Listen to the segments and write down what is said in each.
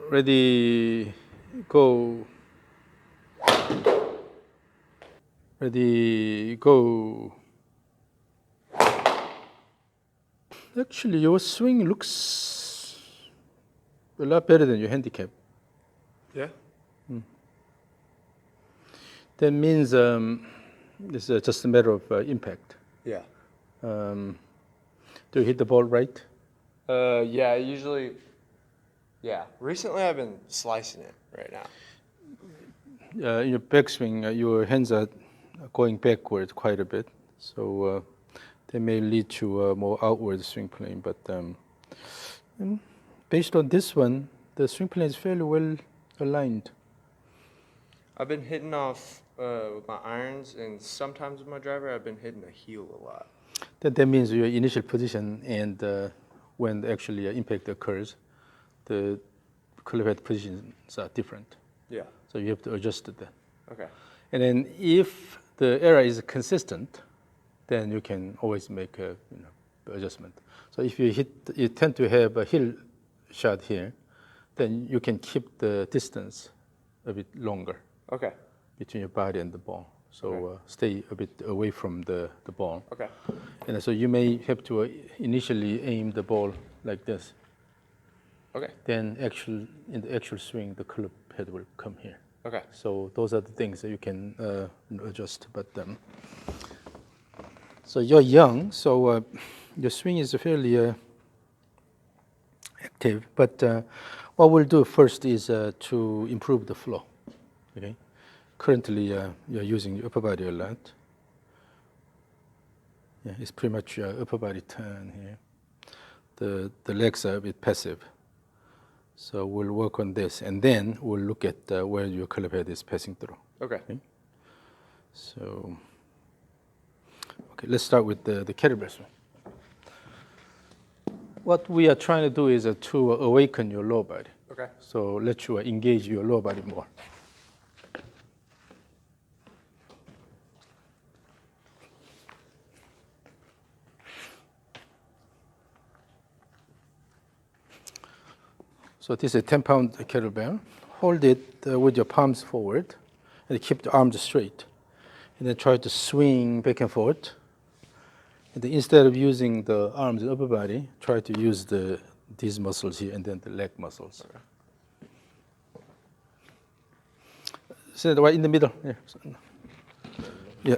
Ready, go. Ready, go. Actually, your swing looks a lot better than your handicap. Yeah? That means it's just a matter of impact. Yeah. Do you hit the ball right? Yeah, usually, yeah. Recently I've been slicing it right now. In your backswing, your hands are going backward quite a bit, so that may lead to a more outward swing plane. But based on this one, the swing plane is fairly well aligned. I've been hitting off with my irons, and sometimes with my driver, I've been hitting the heel a lot. That means your initial position and when actually impact occurs, the club head positions are different. Yeah. So you have to adjust that. Okay. And then if the error is consistent, then you can always make a adjustment. So if you tend to have a heel shot here, then you can keep the distance a bit longer Okay. between your body and the ball. So Okay. stay a bit away from the ball. Okay. And so you may have to initially aim the ball like this. Okay. Then in the actual swing, the club head will come here. Okay. So those are the things that you can adjust. But so you're young, so your swing is fairly active. But what we'll do first is to improve the flow. Okay. Currently, you're using your upper body a lot. Yeah, it's pretty much upper body turn here. The legs are a bit passive. So we'll work on this, and then we'll look at where your club head is passing through. Okay. So, okay, let's start with the kettlebell swing. What we are trying to do is to awaken your lower body. Okay. So let you engage your lower body more. So this is a 10-pound kettlebell. Hold it with your palms forward and keep the arms straight. And then try to swing back and forth. And then instead of using the arms and upper body, try to use these muscles here and then the leg muscles. Okay. Sit right in the middle. Yeah.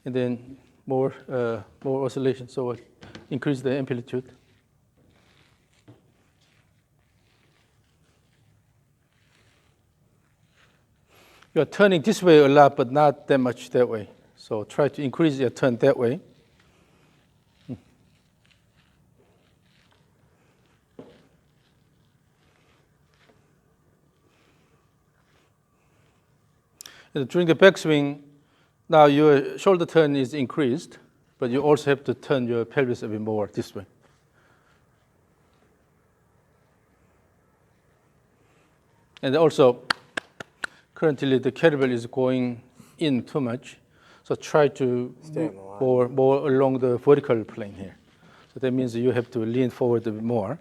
And then more oscillation, so increase the amplitude. You are turning this way a lot, but not that much that way. So try to increase your turn that way. And during the backswing, now your shoulder turn is increased, but you also have to turn your pelvis a bit more this way. And also, currently the kettlebell is going in too much, so try to move more along the vertical plane here. So that means you have to lean forward a bit more,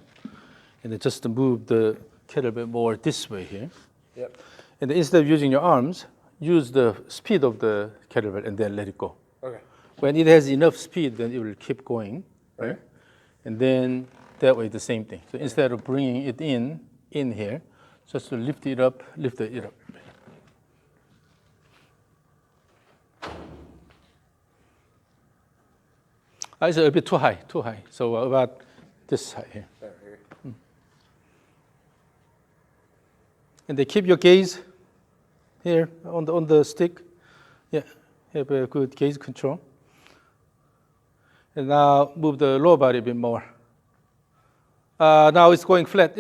and then just move the kettlebell more this way here. Yep. And instead of using your arms, use the speed of the kettlebell and then let it go. Okay. When it has enough speed, then it will keep going, right? And then that way the same thing. So instead of bringing it in here, just to lift it up. It's a bit too high. So about this high here. And then keep your gaze here on the stick. Yeah, have a good gaze control. And now move the lower body a bit more. Now it's going flat.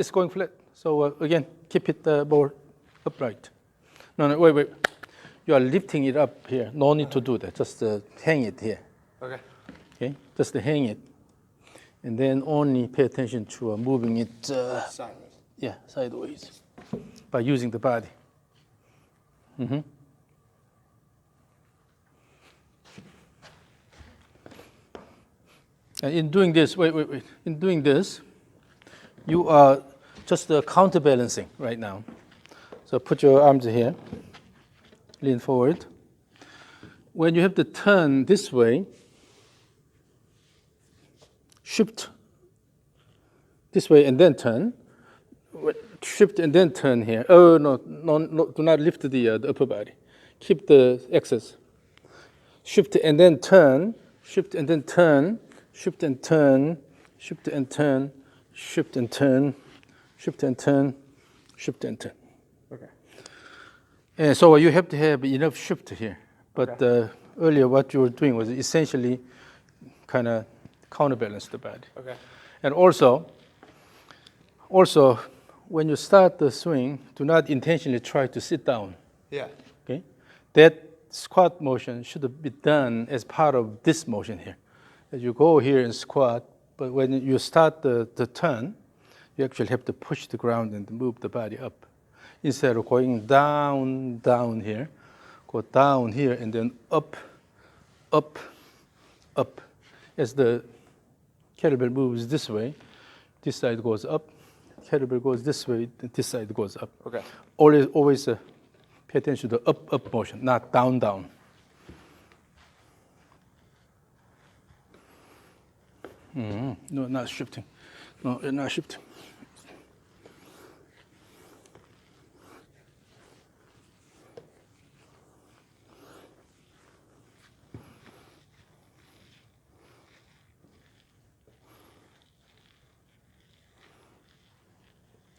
So again, keep it more upright. No, wait. You are lifting it up here. No need to do that. Just hang it here. Okay, just hang it. And then only pay attention to moving it Sideways. Yeah, sideways by using the body. And in doing this, wait. In doing this, you are just counterbalancing right now. So put your arms here, lean forward. When you have to turn this way, shift this way and then turn. Shift and then turn here. Oh, no, do not lift the upper body. Keep the axis. Shift and then turn, shift and then turn, shift and turn, shift and turn, shift and turn, shift and turn, shift and turn. Okay. And so you have to have enough shift here. But earlier what you were doing was essentially kind of counterbalance the body. Okay. And also, when you start the swing, do not intentionally try to sit down. Yeah. Okay? That squat motion should be done as part of this motion here. As you go here and squat, but when you start the turn, you actually have to push the ground and move the body up. Instead of going down here, go down here and then up. As the kettlebell moves this way, this side goes up. Kettlebell goes this way, this side goes up. Okay. Always pay attention to the up motion, not down. No, not shifting. No, you're not shifting.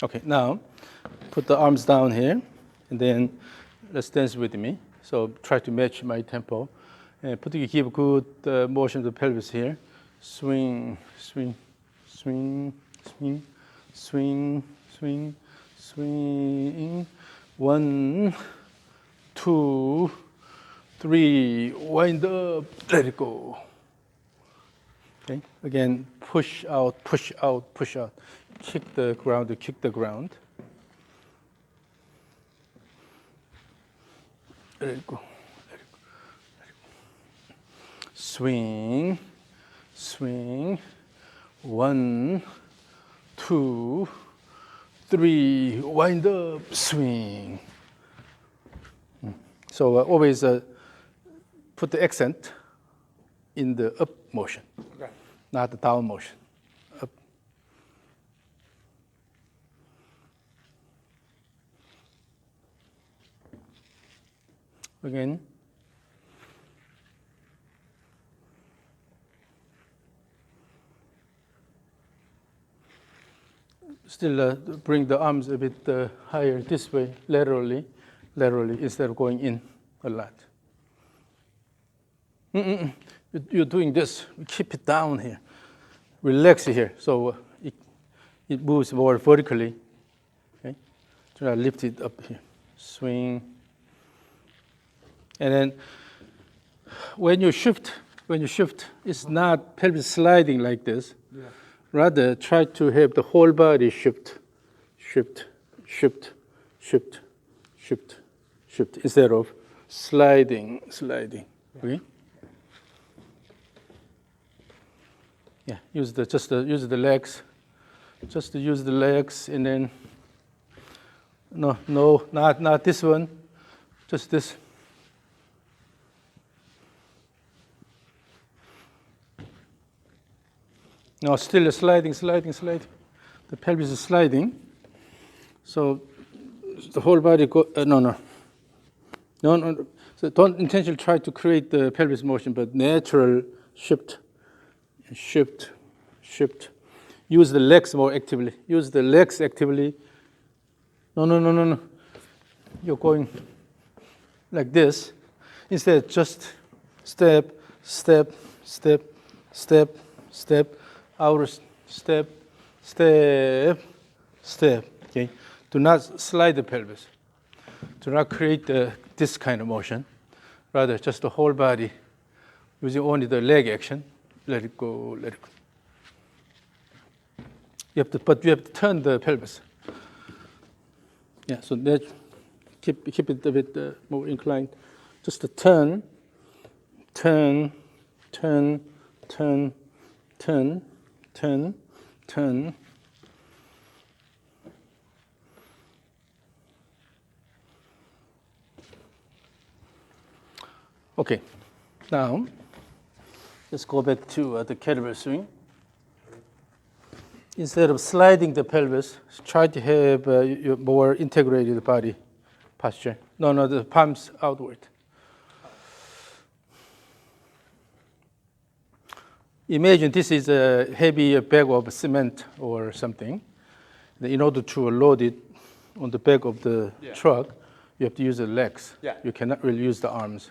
Okay, now put the arms down here, and then let's dance with me. So try to match my tempo, and give good motion to the pelvis here. Swing, swing, swing, swing, swing, swing, swing. 1, 2, 3. Wind up. Let it go. Okay. Again, push out, push out, push out. Kick the ground, kick the ground. Let it go. Let it go. Let it go. Swing, swing. 1, 2, 3. Wind up. Swing. So always put the accent in the up motion, Okay. not the down motion. Up. Again. Still bring the arms a bit higher this way, laterally, instead of going in a lot. You're doing this. Keep it down here. Relax here, so it moves more vertically. Okay, try to lift it up here. Swing, and then when you shift, it's not pelvis sliding like this. Yeah. Rather, try to have the whole body shift, instead of sliding. Okay. Yeah, use the legs. Just to use the legs, and then no, not this one. Just this. No, still sliding. The pelvis is sliding. So the whole body go. No. So don't intentionally try to create the pelvis motion, but natural shift. Use the legs more actively. No. You're going like this. Instead, just step. Outer step. Okay. Do not slide the pelvis. Do not create this kind of motion. Rather, just the whole body, using only the leg action. Let it go. But you have to turn the pelvis. Yeah. So that keep it a bit more inclined. Just to turn. turn, turn, turn. Okay, now let's go back to the kettlebell swing. Instead of sliding the pelvis, try to have your more integrated body posture. No, the palms outward. Imagine this is a heavy bag of cement or something. In order to load it on the back of the truck, you have to use the legs. Yeah. You cannot really use the arms.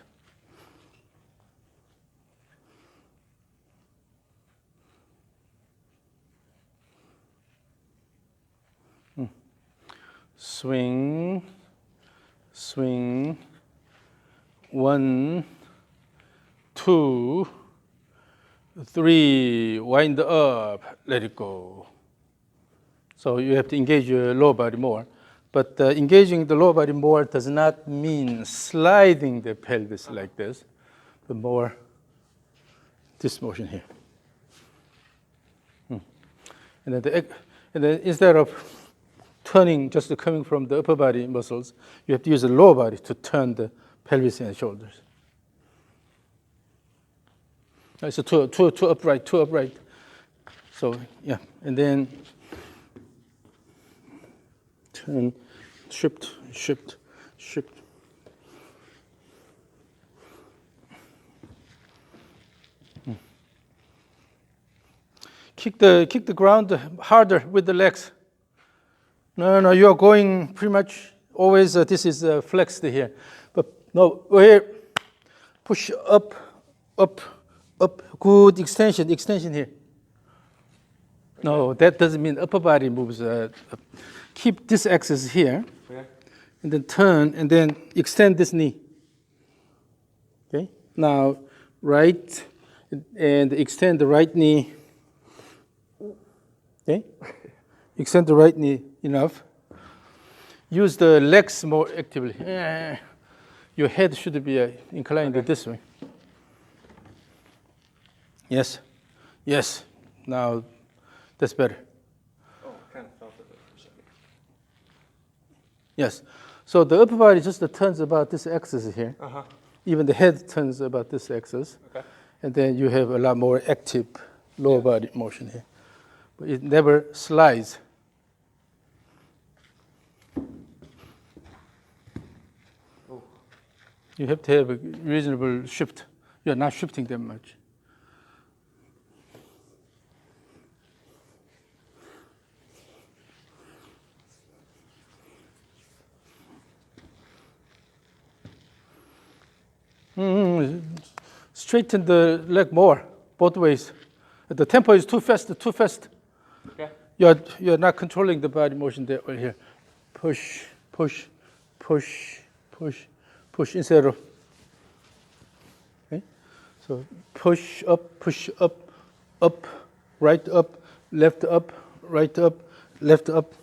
Swing, swing, 1, 2, 3, wind up, let it go. So you have to engage your lower body more. But engaging the lower body more does not mean sliding the pelvis like this, but more this motion here. And then instead of turning, just coming from the upper body muscles, you have to use the lower body to turn the pelvis and shoulders. So two upright, two upright. So yeah, and then turn, shift, shift, shift. Kick the ground harder with the legs. No, you are going pretty much always, this is flexed here. But no, here, push up, up, up, good extension here. No, that doesn't mean upper body moves. Keep this axis here, and then turn, and then extend this knee. Okay, now right, and extend the right knee. Okay, extend the right knee enough. Use the legs more actively. Your head should be inclined this way. Yes, yes. Now that's better. Oh, kind of felt it for a second. Yes. So the upper body just turns about this axis here. Even the head turns about this axis. Okay. And then you have a lot more active lower body motion here. But it never slides. Oh. You have to have a reasonable shift. You're not shifting that much. Straighten the leg more, both ways. The tempo is too fast. Okay. You're not controlling the body motion there or here. Push, push, push, push, push instead of. Okay? So push up, up, right up, left up, right up, left up.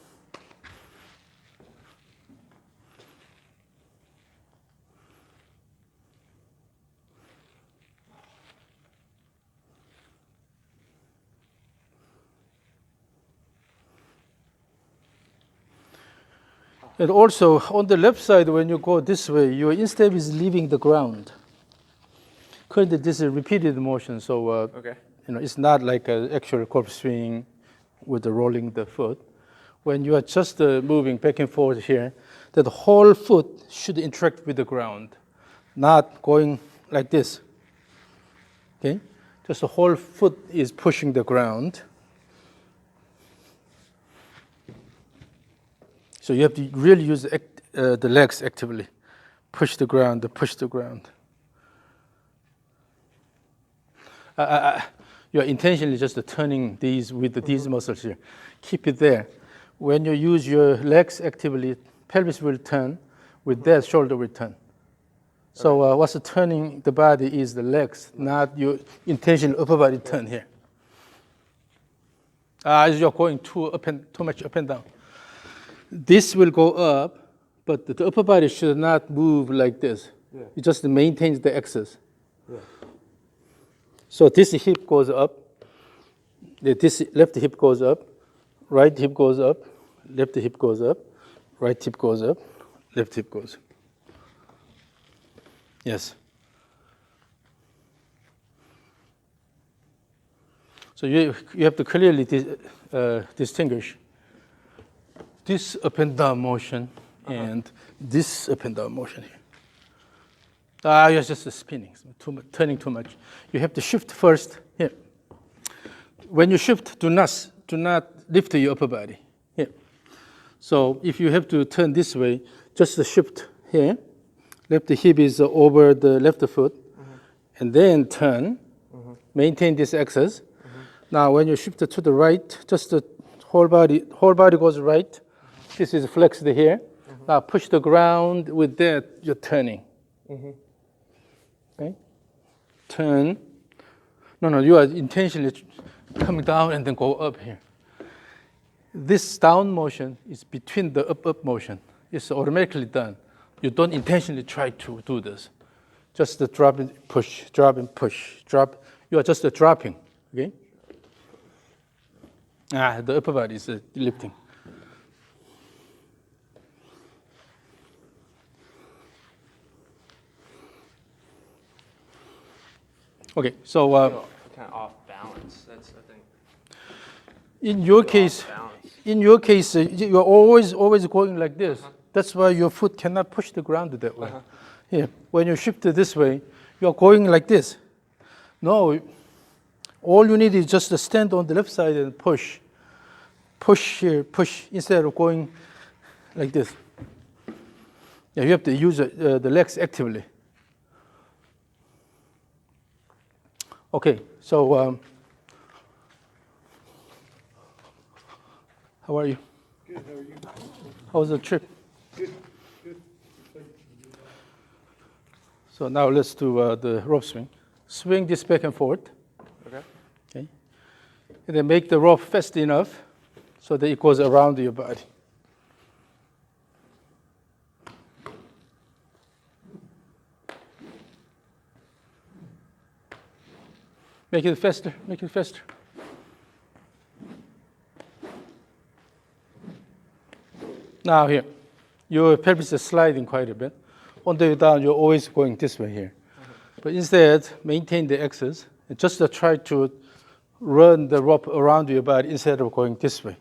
And also, on the left side, when you go this way, your instep is leaving the ground. Currently, this is repeated motion, so Okay. it's not like an actual corpse swing with the rolling the foot. When you are just moving back and forth here, that the whole foot should interact with the ground, not going like this. Okay, just the whole foot is pushing the ground. So you have to really use the legs actively. Push the ground, push the ground. You are intentionally just turning these with these muscles here. Keep it there. When you use your legs actively, pelvis will turn, with that shoulder will turn. So what's turning the body is the legs, not your intentional upper body turn here. You're going too much up and down. This will go up, but the upper body should not move like this. Yeah. It just maintains the axis. Yeah. So this hip goes up, This left hip goes up, right hip goes up, left hip goes up, right hip goes up, left hip goes up. Yes. So you have to clearly distinguish this up and down motion and this up and down motion here. You're just spinning, turning too much. You have to shift first here. When you shift, do not lift your upper body here. So if you have to turn this way, just shift here. Left hip is over the left foot, and then turn. Maintain this axis. Now, when you shift to the right, just the whole body goes right. This is flexed here. Now push the ground. With that, you're turning. Okay? Turn. No, you are intentionally coming down and then go up here. This down motion is between the up motion. It's automatically done. You don't intentionally try to do this. Just the drop and push, drop and push, drop. You are just dropping. Okay? The upper body is lifting. Okay, so kind of off balance. That's the thing. In your case, you're always going like this. That's why your foot cannot push the ground that way. Here, when you shift it this way, you're going like this. No, all you need is just to stand on the left side and push. Push here, push, instead of going like this. Yeah, you have to use the legs actively. Okay, so how are you? Good, how are you? How was the trip? Good, good. So now let's do the rope swing. Swing this back and forth. Okay. And then make the rope fast enough so that it goes around your body. Make it faster, make it faster. Now here, your pelvis is sliding quite a bit. On the way down, you're always going this way here. But instead, maintain the axis and just try to run the rope around your body instead of going this way.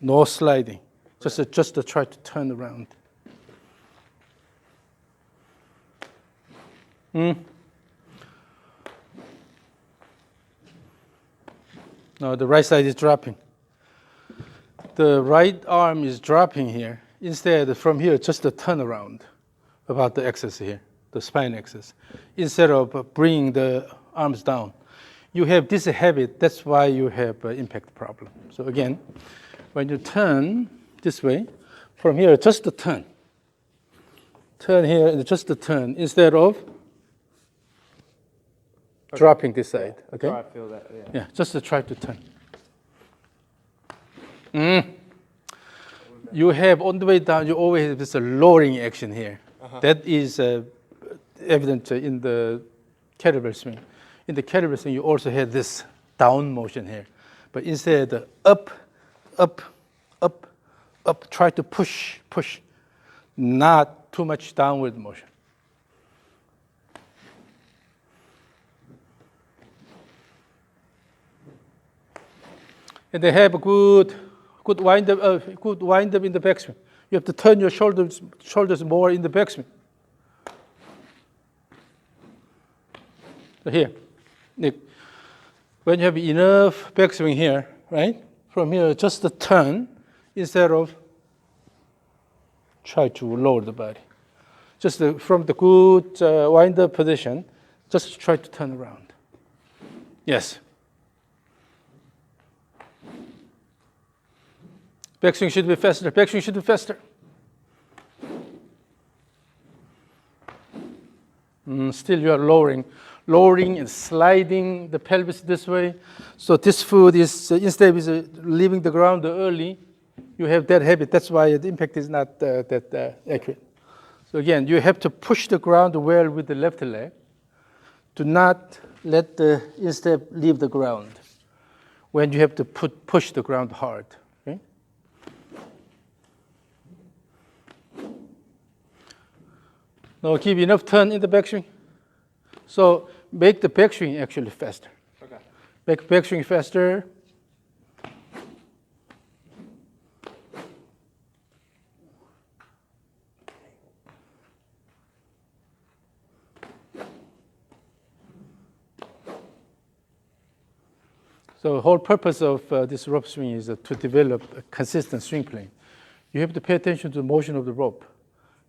No sliding. Just to try to turn around. No, the right side is dropping. The right arm is dropping here. Instead, from here, just a turn around about the axis here, the spine axis, instead of bringing the arms down. You have this habit, that's why you have an impact problem. So again, when you turn this way, from here, just a turn. Turn here and just a turn, instead of dropping this side, okay? I feel that, Yeah, just to try to turn. You have, on the way down, you always have this lowering action here. That is evident in the kettlebell swing. In the kettlebell swing, you also have this down motion here. But instead, up, up, up, up, try to push, push, not too much downward motion. And they have a good wind up in the backswing. You have to turn your shoulders more in the backswing. So here, Nick, when you have enough backswing here, right? From here, just a turn instead of try to lower the body. Just from the good wind up position, just try to turn around. Yes. Backswing should be faster. Backswing should be faster. Still you are lowering and sliding the pelvis this way. So this foot is, instead of leaving the ground early, you have that habit. That's why the impact is not that accurate. So again, you have to push the ground well with the left leg. Do not let the instep leave the ground. when you have to push the ground hard. Okay? Now give enough turn in the backswing. So make the backswing actually faster. Okay. Make backswing faster. So the whole purpose of this rope swing is to develop a consistent swing plane. You have to pay attention to the motion of the rope.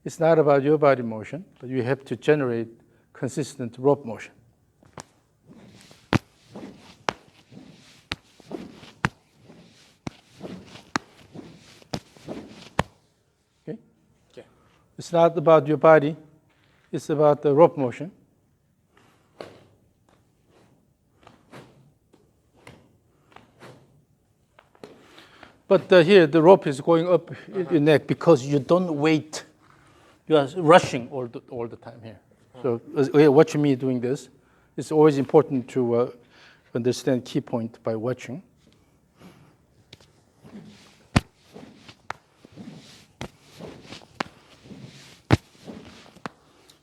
It's not about your body motion, but you have to generate consistent rope motion. Okay? Okay. It's not about your body, it's about the rope motion. But here, the rope is going up your neck because you don't wait. You are rushing all the time here. So watching me doing this, it's always important to understand key point by watching.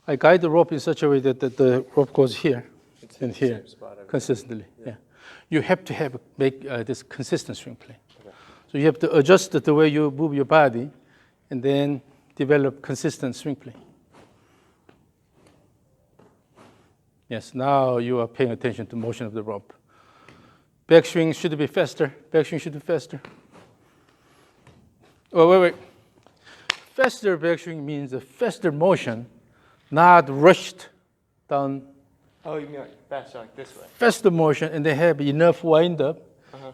I guide the rope in such a way that the rope goes here and here consistently. Yeah. You have to make this consistent swing plane. So you have to adjust the way you move your body and then develop consistent swing plane. Yes, now you are paying attention to motion of the rope. Backswing should be faster. Backswing should be faster. Oh, wait. Faster backswing means a faster motion, not rushed down. Oh, you mean like faster, like this way? Faster motion, and they have enough wind up.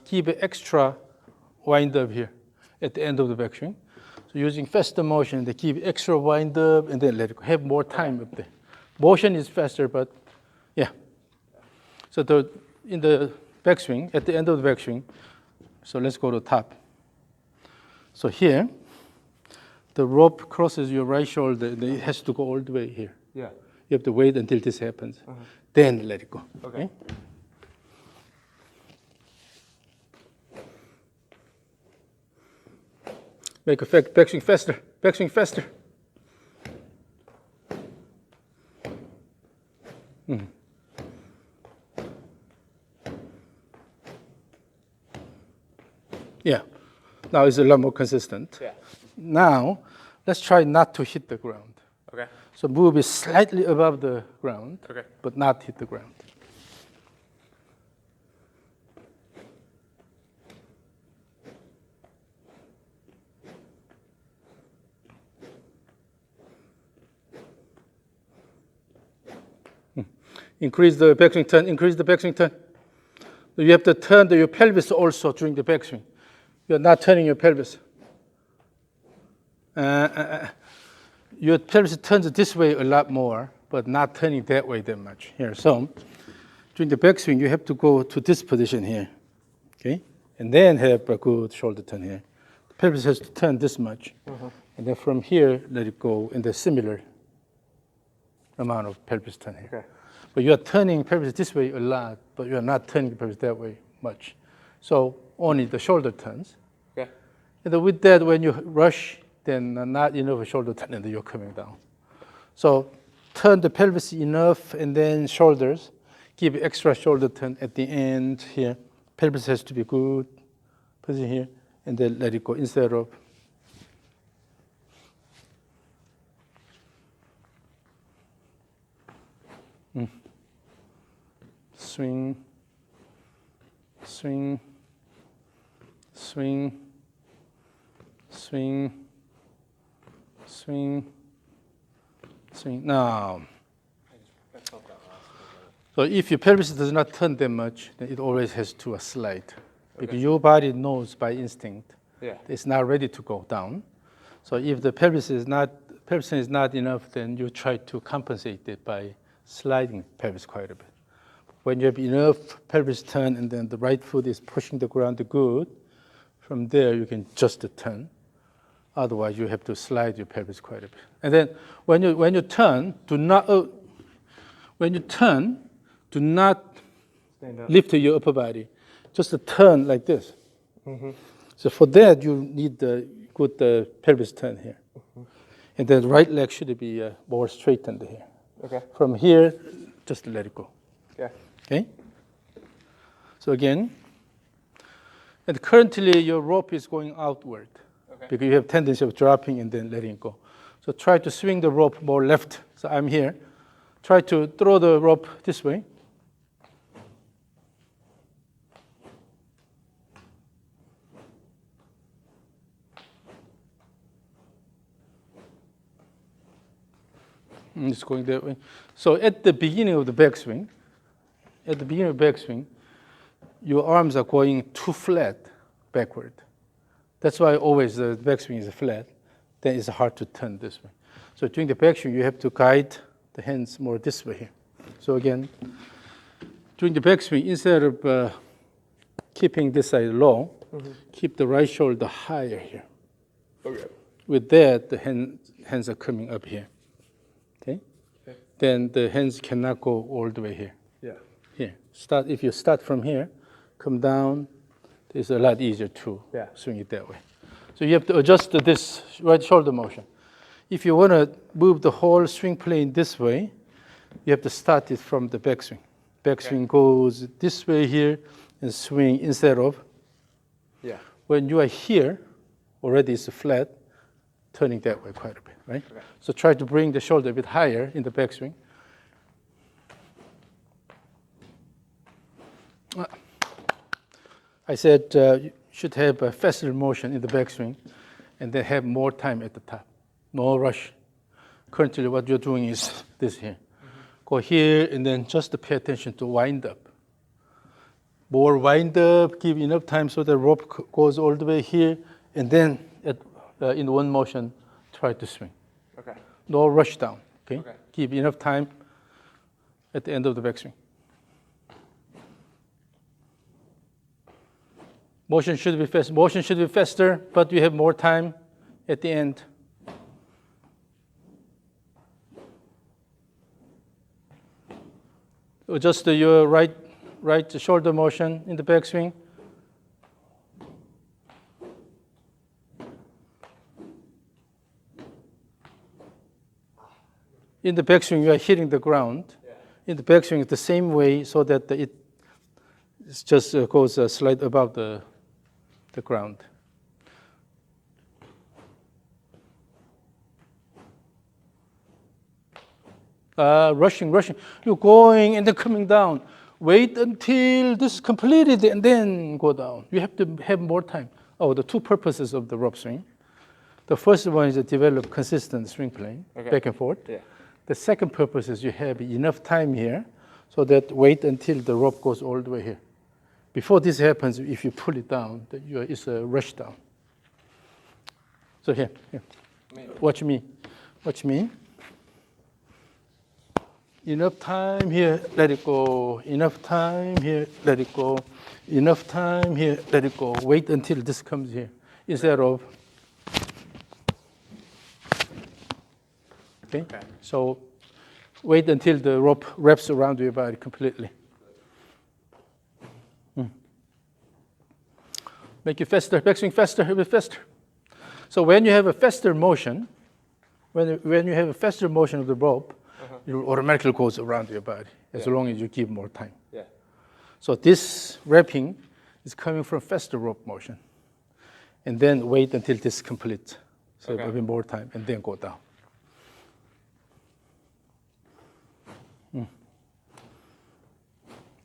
Keep extra wind up here at the end of the backswing. So using faster motion, they keep extra wind up and then let it go. Have more time up there. Motion is faster, but yeah. So in the backswing, at the end of the backswing, so let's go to top. So here, the rope crosses your right shoulder, and it has to go all the way here. Yeah. You have to wait until this happens, then let it go. Okay. Make effect, backswing faster, backswing faster. Yeah, now it's a lot more consistent. Yeah. Now, let's try not to hit the ground. Okay. So move it slightly above the ground, Okay. but not hit the ground. Increase the backswing turn, increase the backswing turn. You have to turn your pelvis also during the backswing. You're not turning your pelvis. Your pelvis turns this way a lot more, but not turning that way that much. Here, so during the backswing, you have to go to this position here, okay? And then have a good shoulder turn here. The pelvis has to turn this much. And then from here, let it go in the similar amount of pelvis turn here. Okay. But you are turning pelvis this way a lot, but you are not turning the pelvis that way much. So only the shoulder turns. Okay. And then with that, when you rush, then not enough shoulder turn, and then you're coming down. So turn the pelvis enough, and then shoulders. Give extra shoulder turn at the end here. Pelvis has to be good. Position here, and then let it go instead of. Swing, swing, swing, swing, swing, swing. Now, so if your pelvis does not turn that much, then it always has to slide. Because your body knows by instinct it's not ready to go down. So if the pelvis is not enough, then you try to compensate it by sliding pelvis quite a bit. When you have enough pelvis turn and then the right foot is pushing the ground good, from there you can just turn. Otherwise, you have to slide your pelvis quite a bit. And then when you turn, do not lift your upper body. just a turn like this. So for that, you need the good pelvis turn here. And then right leg should be more straightened here. Okay. From here, just let it go. Okay. Okay? So again, and currently your rope is going outward. Okay. Because you have tendency of dropping and then letting it go. So try to swing the rope more left. So I'm here. Try to throw the rope this way. And it's going that way. So at the beginning of the backswing, your arms are going too flat backward. That's why always the backswing is flat. Then it's hard to turn this way. So during the backswing, you have to guide the hands more this way here. So again, during the backswing, instead of keeping this side low, keep the right shoulder higher here. Okay. With that, the hands are coming up here. Okay? Then the hands cannot go all the way here. Yeah. Here. If you start from here, come down, it's a lot easier to swing it that way. So you have to adjust this right shoulder motion. If you want to move the whole swing plane this way, you have to start it from the backswing. Backswing goes this way here and swing instead of when you are here, already it's flat, turning that way quite a bit, right? Okay. So try to bring the shoulder a bit higher in the backswing. I said you should have a faster motion in the backswing and then have more time at the top. No rush. Currently what you're doing is this here. Go here and then just pay attention to wind up. More wind up, give enough time so the rope goes all the way here, and then in one motion, try to swing. Okay. No rush down, okay? Okay. Give enough time at the end of the backswing. Motion should be fast. Motion should be faster, but you have more time at the end. Adjust your right shoulder motion in the backswing. In the backswing, you are hitting the ground. In the backswing, it's the same way so that it just goes a slide above the ground. Rushing. You're going and then coming down. Wait until this is completed and then go down. You have to have more time. Oh, the two purposes of the rope swing. The first one is to develop consistent swing plane, back and forth. Yeah. The second purpose is you have enough time here so that wait until the rope goes all the way here. Before this happens, if you pull it down, it's a rush down. So here. Watch me. Enough time here, let it go. Enough time here, let it go. Enough time here, let it go. Wait until this comes here. Instead of, okay? So wait until the rope wraps around your body completely. Make it faster, backswing faster, a bit faster. So when you have a faster motion, when you have a faster motion of the rope, it automatically goes around your body as long as you give more time. Yeah. So this wrapping is coming from faster rope motion. And then wait until this is complete. So a bit more time and then go down.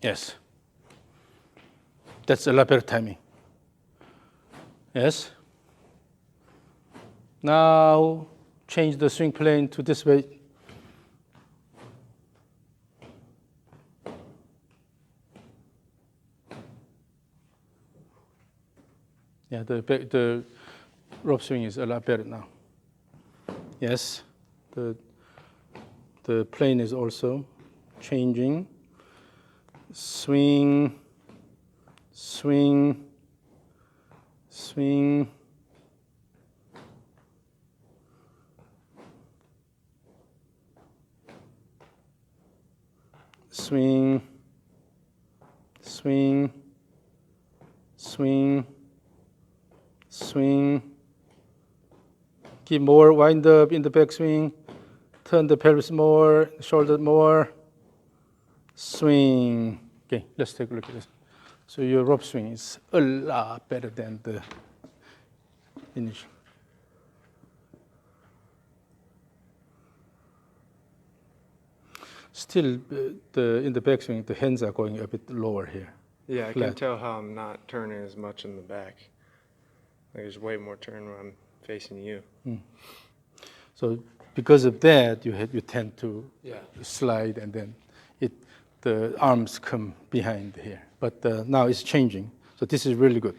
Yes. That's a lot better timing. Yes. Now change the swing plane to this way. Yeah, the rope swing is a lot better now. Yes, the plane is also changing. Swing, swing, swing. Swing, swing, swing, swing. Give more wind up in the backswing. Turn the pelvis more, shoulder more. Swing. Okay, let's take a look at this. So your rope swing is a lot better than the initial. Still, in the backswing, the hands are going a bit lower here. Yeah, I Flat. can tell how I'm not turning as much in the back. Like there's way more turn when I'm facing you. So because of that, you tend to Yeah. slide, and then the arms come behind here. But now it's changing, so this is really good.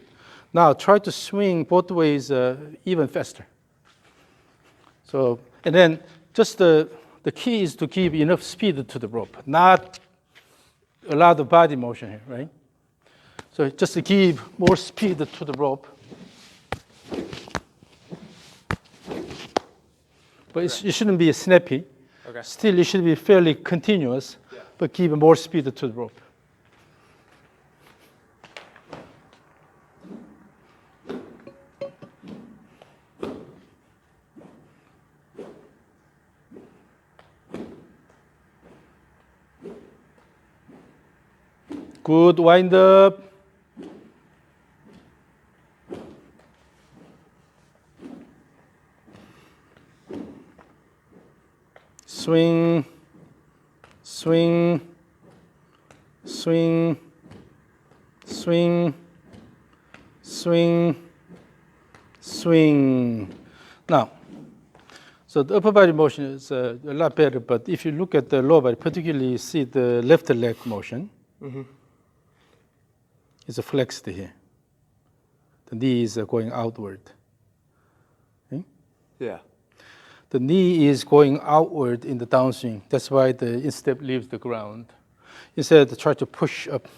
Now try to swing both ways even faster. So, and then just the key is to give enough speed to the rope, not a lot of body motion here, right? So just to give more speed to the rope. But it shouldn't be snappy. Okay. Still, it should be fairly continuous, but give more speed to the rope. Good wind up. Swing, swing, swing, swing, swing, swing. Now, so the upper body motion is a lot better, but if you look at the lower body, particularly you see the left leg motion, it's flexed here. The knee is going outward. Okay? Yeah. The knee is going outward in the downswing. That's why the instep leaves the ground. Instead, try to push up,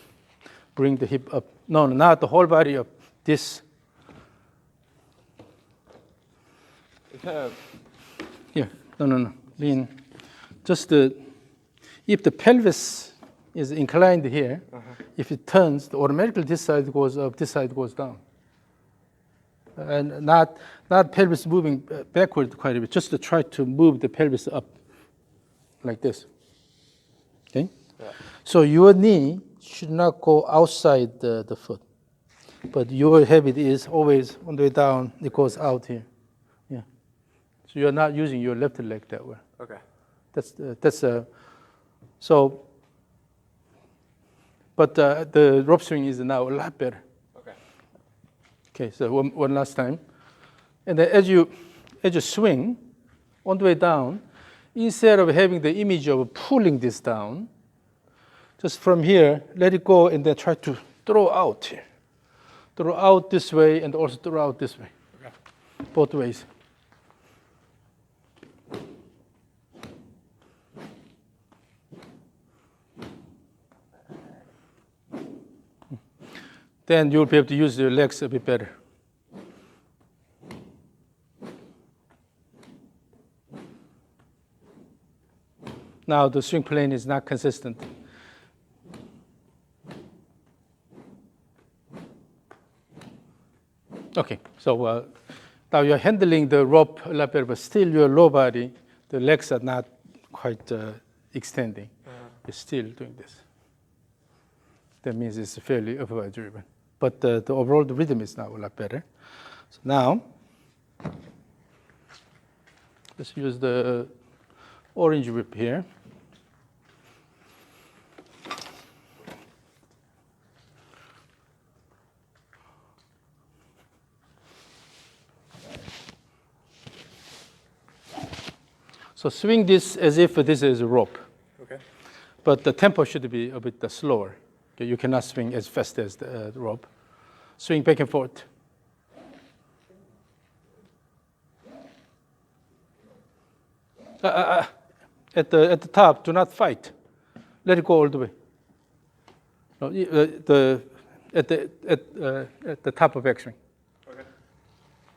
bring the hip up. No, not the whole body up. This. Here. No. Lean. Just if the pelvis is inclined here, if it turns, automatically this side goes up, this side goes down. And not pelvis moving backward quite a bit, just to try to move the pelvis up like this. Okay? Yeah. So your knee should not go outside the foot, but your habit is always on the way down, it goes out here. Yeah. So you're not using your left leg that way. Okay. So, but the rope swing is now a lot better. Okay. Okay, so one last time. And then as you swing on the way down, instead of having the image of pulling this down, just from here, let it go and then try to throw out here. Throw out this way and also throw out this way. Okay. Both ways. Then you'll be able to use your legs a bit better. Now the swing plane is not consistent. Okay, so now you're handling the rope a lot better, but still your low body, the legs are not quite extending. You're still doing this. That means it's fairly upper body driven. But the overall the rhythm is now a lot better. So now, let's use the orange whip here. So swing this as if this is a rope. Okay. But the tempo should be a bit slower. Okay, you cannot swing as fast as the rope. Swing back and forth. At the top, do not fight. Let it go all the way. No, at the top of backswing. Okay.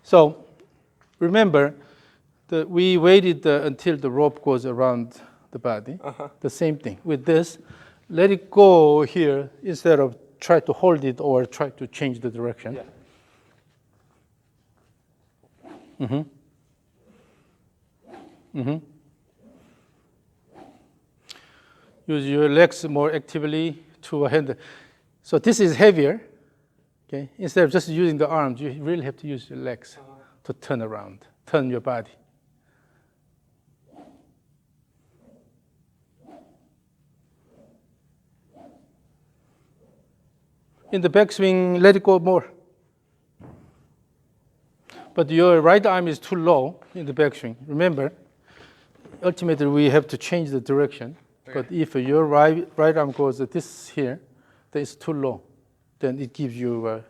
So remember, we waited until the rope goes around the body. The same thing with this. Let it go here instead of try to hold it or try to change the direction. Yeah. Use your legs more actively to handle. So this is heavier. Okay. Instead of just using the arms, you really have to use your legs to turn around, turn your body. In the backswing, let it go more. But your right arm is too low in the backswing. Remember, ultimately we have to change the direction. Okay. But if your right arm goes this here, then it's too low. Then it gives you,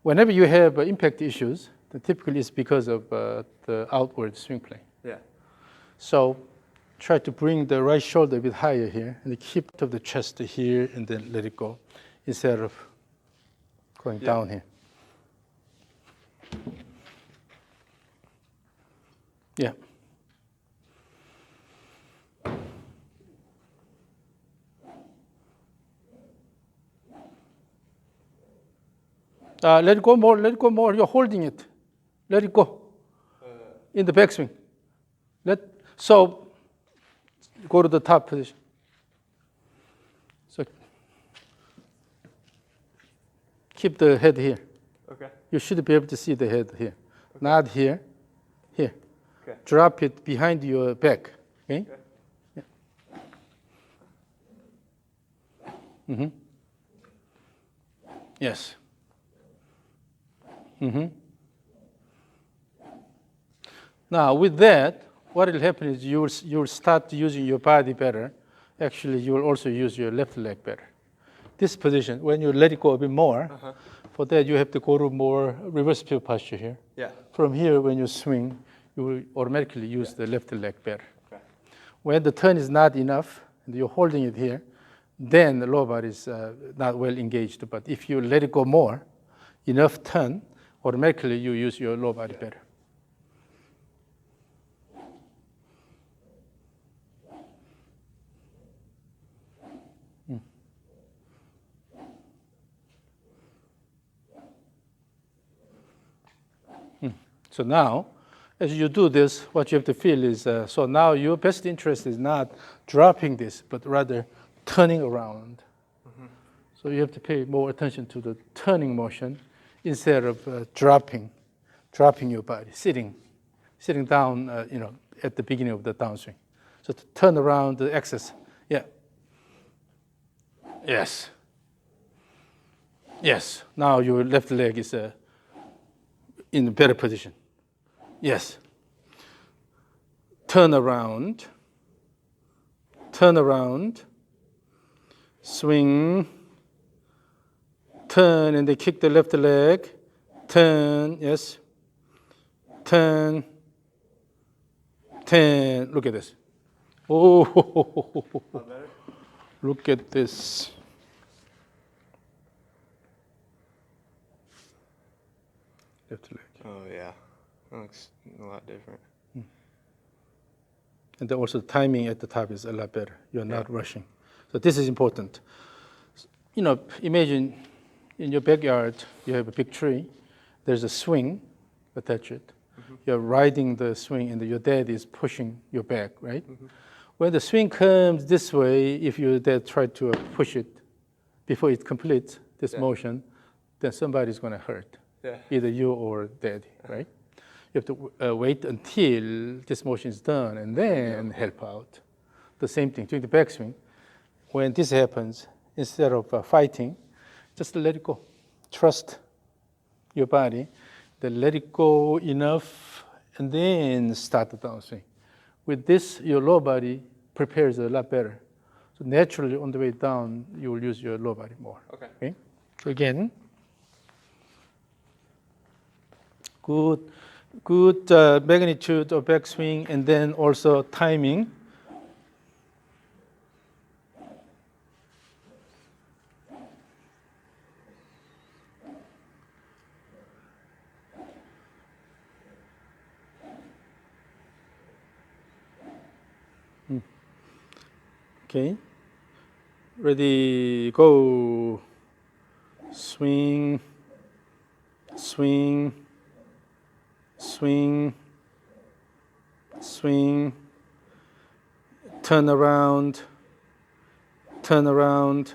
whenever you have impact issues, then typically it's because of the outward swing plane. Yeah. So try to bring the right shoulder a bit higher here and keep top of the chest here and then let it go instead of going down here. Yeah. Let it go more, let it go more. You're holding it. Let it go. In the backswing. So go to the top position. So keep the head here. Okay. You should be able to see the head here. Okay. Not here, here. Okay. Drop it behind your back. Okay? Okay. Yeah. Mm-hmm. Yes. Mm-hmm. Now, with that, what will happen is you'll start using your body better. Actually, you will also use your left leg better. This position, when you let it go a bit more, for that you have to go to more reverse pivot posture here. Yeah. From here, when you swing, you will automatically use the left leg better. Okay. When the turn is not enough, and you're holding it here, then the lower body is not well engaged. But if you let it go more, enough turn, automatically you use your lower body better. So now, as you do this, what you have to feel is, so now your best interest is not dropping this, but rather turning around. So you have to pay more attention to the turning motion instead of dropping your body, sitting down, at the beginning of the downswing. So to turn around the axis, yeah. Yes. Yes. Now your left leg is in a better position. Yes. Turn around, swing, turn, and then kick the left leg, turn, yes, turn, look at this. Oh, look at this. Left leg. Oh, yeah. That looks a lot different. And then also the timing at the top is a lot better. You're not rushing. So this is important. Imagine in your backyard, you have a big tree. There's a swing attached. You're riding the swing, and your dad is pushing your back, right? When the swing comes this way, if your dad try to push it before it completes this motion, then somebody's going to hurt. Yeah. Either you or daddy, right? You have to wait until this motion is done and then help out. The same thing during the backswing. When this happens, instead of fighting, just let it go. Trust your body. Then let it go enough and then start the downswing. With this, your lower body prepares a lot better. So naturally, on the way down, you will use your lower body more. Okay? So again, good magnitude of backswing, and then also timing. Okay. Ready, go. swing, swing, swing, swing, turn around, turn around,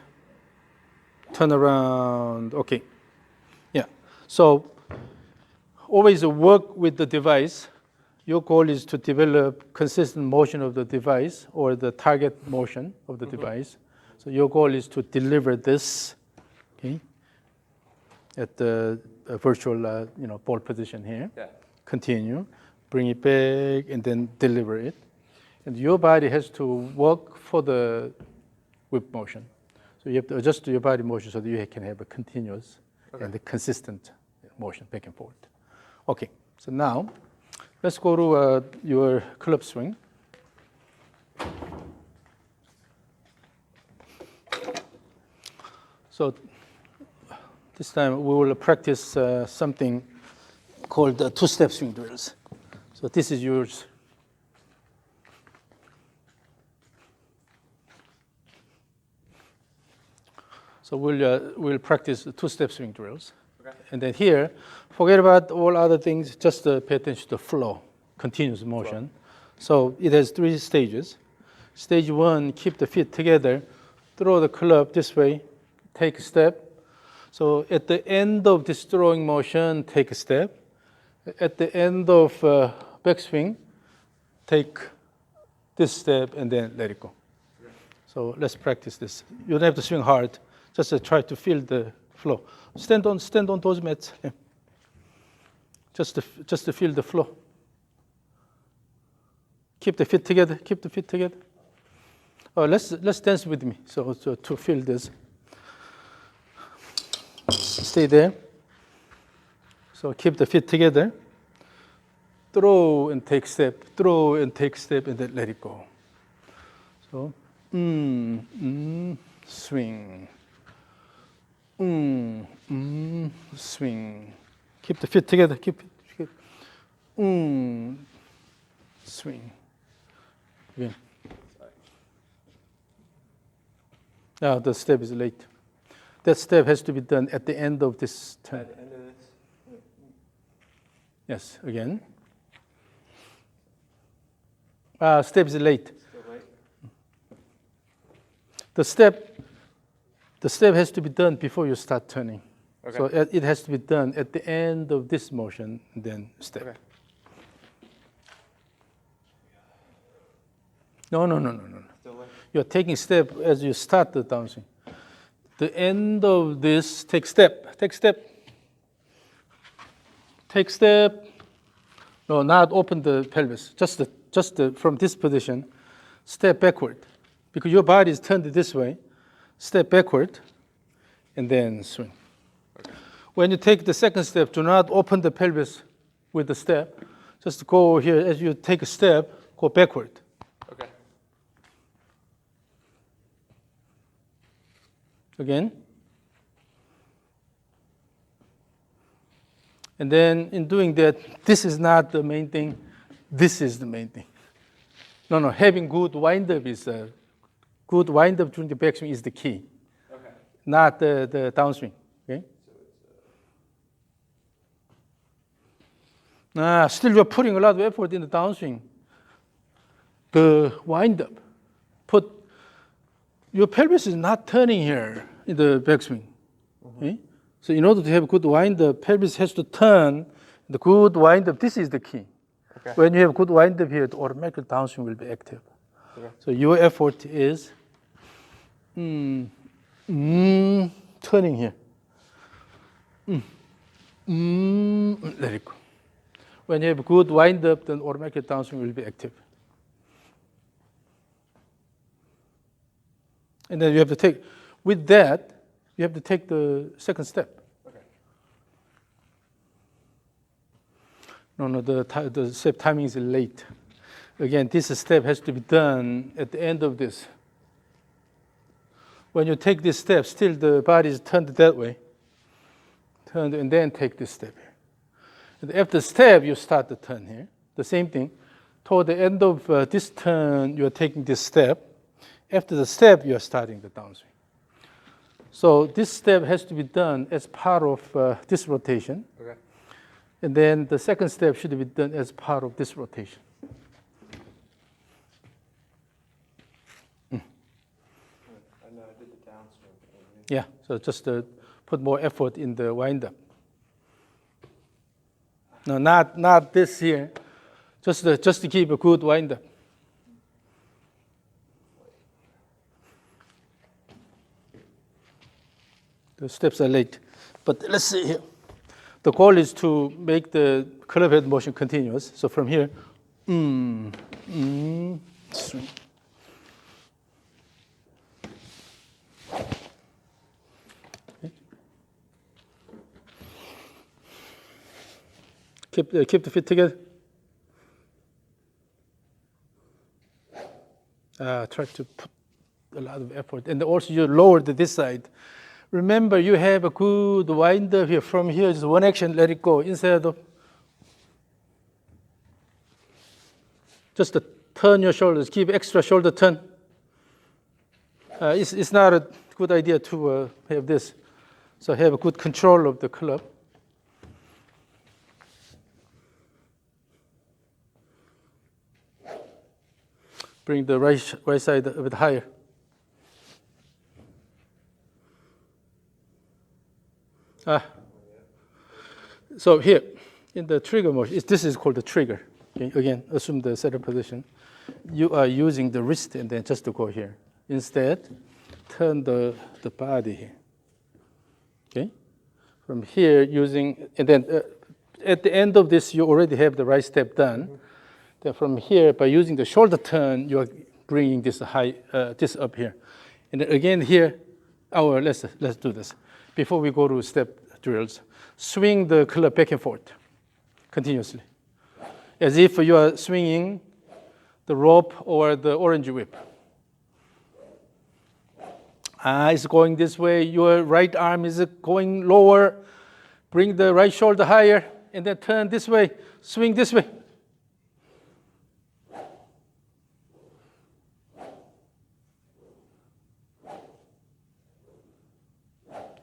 turn around. Okay. Yeah. So always work with the device. Your goal is to develop consistent motion of the device or the target motion of the device. So your goal is to deliver this, okay, at the virtual ball position here. Yeah. Continue, bring it back, and then deliver it. And your body has to work for the whip motion. So you have to adjust to your body motion so that you can have a continuous and a consistent motion back and forth. Okay, so now let's go to your club swing. So this time we will practice something called two-step swing drills. So this is yours. So we'll practice the two-step swing drills. Okay. And then here, forget about all other things, just pay attention to the flow, continuous motion. So it has 3 stages. Stage 1, keep the feet together, throw the club this way, take a step. So at the end of this throwing motion, take a step. At the end of backswing, take this step and then let it go. So let's practice this. You don't have to swing hard. Just try to feel the flow. Stand on those mats. Yeah. Just to feel the flow. Keep the feet together. Keep the feet together. Oh, let's dance with me. So to feel this. Stay there. So keep the feet together. Throw and take step. Throw and take step, and then let it go. So swing. Swing. Keep the feet together. Keep swing. Again. Now the step is late. That step has to be done at the end of this turn. At the end of this? Yes, again. Step is late. Still late? The step has to be done before you start turning. Okay. So it has to be done at the end of this motion, and then step. Okay. No. Still late? You're taking step as you start the downswing. The end of this, take step. Take step. Take step. No, not open the pelvis. Just from this position, step backward. Because your body is turned this way. Step backward, and then swing. Okay. When you take the second step, do not open the pelvis with the step. Just go here. As you take a step, go backward. Okay. Again. And then in doing that, this is not the main thing. This is the main thing. No, having good wind-up is good wind-up during the backswing is the key. Okay. Not the downswing. Okay. Still you're putting a lot of effort in the downswing. The wind-up, your pelvis is not turning here in the backswing. Okay? So in order to have good wind-up, pelvis has to turn. The good wind-up, this is the key. Okay. When you have good wind-up here, the automatic downswing will be active. Okay. So your effort is turning here. Let it go. When you have good wind-up, then automatic downswing will be active. And then you have to take, with that, you have to take the second step. Okay. No, the step timing is late. Again, this step has to be done at the end of this. When you take this step, still the body is turned that way. Turn and then take this step here. And after the step, you start the turn here. The same thing. Toward the end of this turn, you are taking this step. After the step, you are starting the downswing. So this step has to be done as part of this rotation. Okay. And then the second step should be done as part of this rotation. I know I did the downswing. Yeah, so just put more effort in the wind-up. No, not this here. Just to keep a good wind-up. The steps are late, but let's see here. The goal is to make the club head motion continuous. So from here, swing. Okay. Keep the feet together. Try to put a lot of effort, and also you lowered this side. Remember, you have a good wind up here. From here, just one action, let it go. Instead of just to turn your shoulders, keep extra shoulder turn. It's not a good idea to have this. So have a good control of the club. Bring the right side a bit higher. So here, in the trigger motion, this is called the trigger. Okay? Again, assume the setup position. You are using the wrist and then just to go here. Instead, turn the body here. Okay? From here, and then at the end of this, you already have the right step done. Then from here, by using the shoulder turn, you are bringing this this up here. And then again here, let's do this. Before we go to step drills, swing the club back and forth continuously, as if you are swinging the rope or the orange whip. It's going this way. Your right arm is going lower. Bring the right shoulder higher, and then turn this way. Swing this way.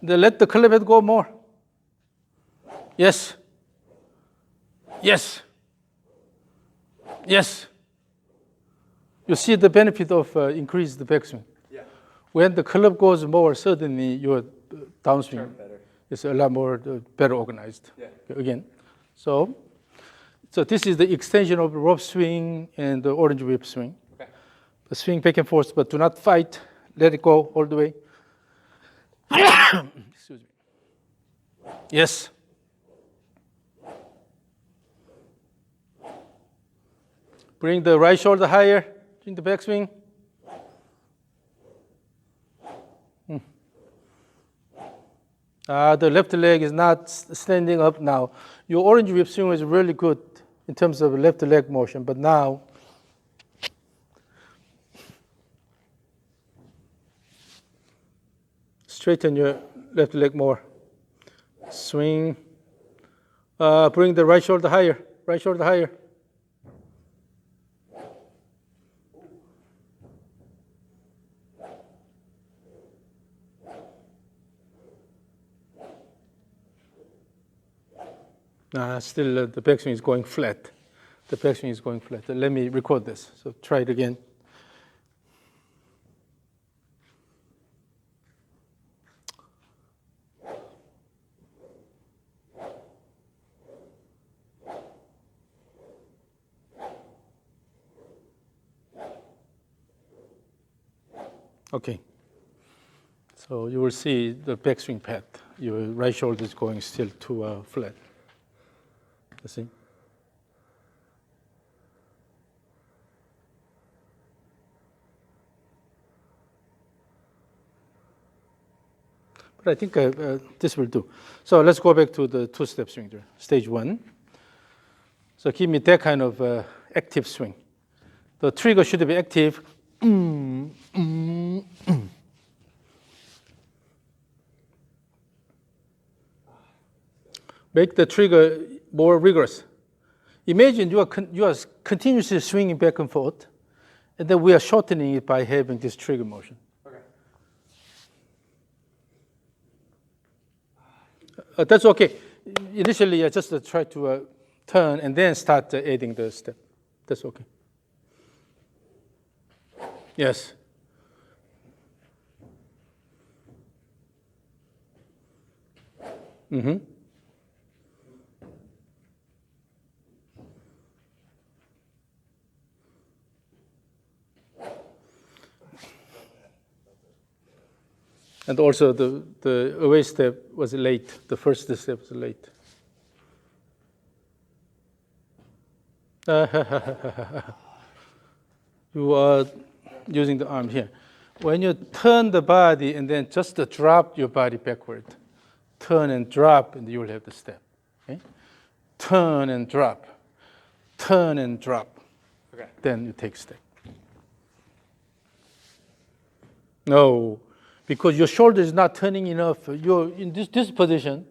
Then let the club head go more. Yes. Yes. Yes. You see the benefit of increased backswing. Yeah. When the club goes more, suddenly your downswing is a lot more better organized. Yeah. Again, so this is the extension of the rope swing and the orange whip swing. Okay. The swing back and forth, but do not fight. Let it go all the way. Excuse me. Yes. Bring the right shoulder higher in the backswing. The left leg is not standing up now. Your orange whip swing is really good in terms of left leg motion, but now straighten your left leg more. Swing. Bring the right shoulder higher. Right shoulder higher. Still the backswing is going flat. The backswing is going flat. Let me record this. So try it again. Okay. So you will see the backswing path. Your right shoulder is going still too flat. You see? But I think this will do. So let's go back to the two-step swing drill, stage one. So give me that kind of active swing. The trigger should be active. Make the trigger more rigorous. Imagine you are continuously swinging back and forth, and then we are shortening it by having this trigger motion. Okay. That's okay. Initially, I just try to turn and then start adding the step. That's okay. Yes. Mm-hmm. And also the away step was late. The first step was late. You are using the arm here. When you turn the body and then just drop your body backward, turn and drop, and you will have the step. Okay? Turn and drop, turn and drop. Okay. Then you take step. No, because your shoulder is not turning enough. You're in this position.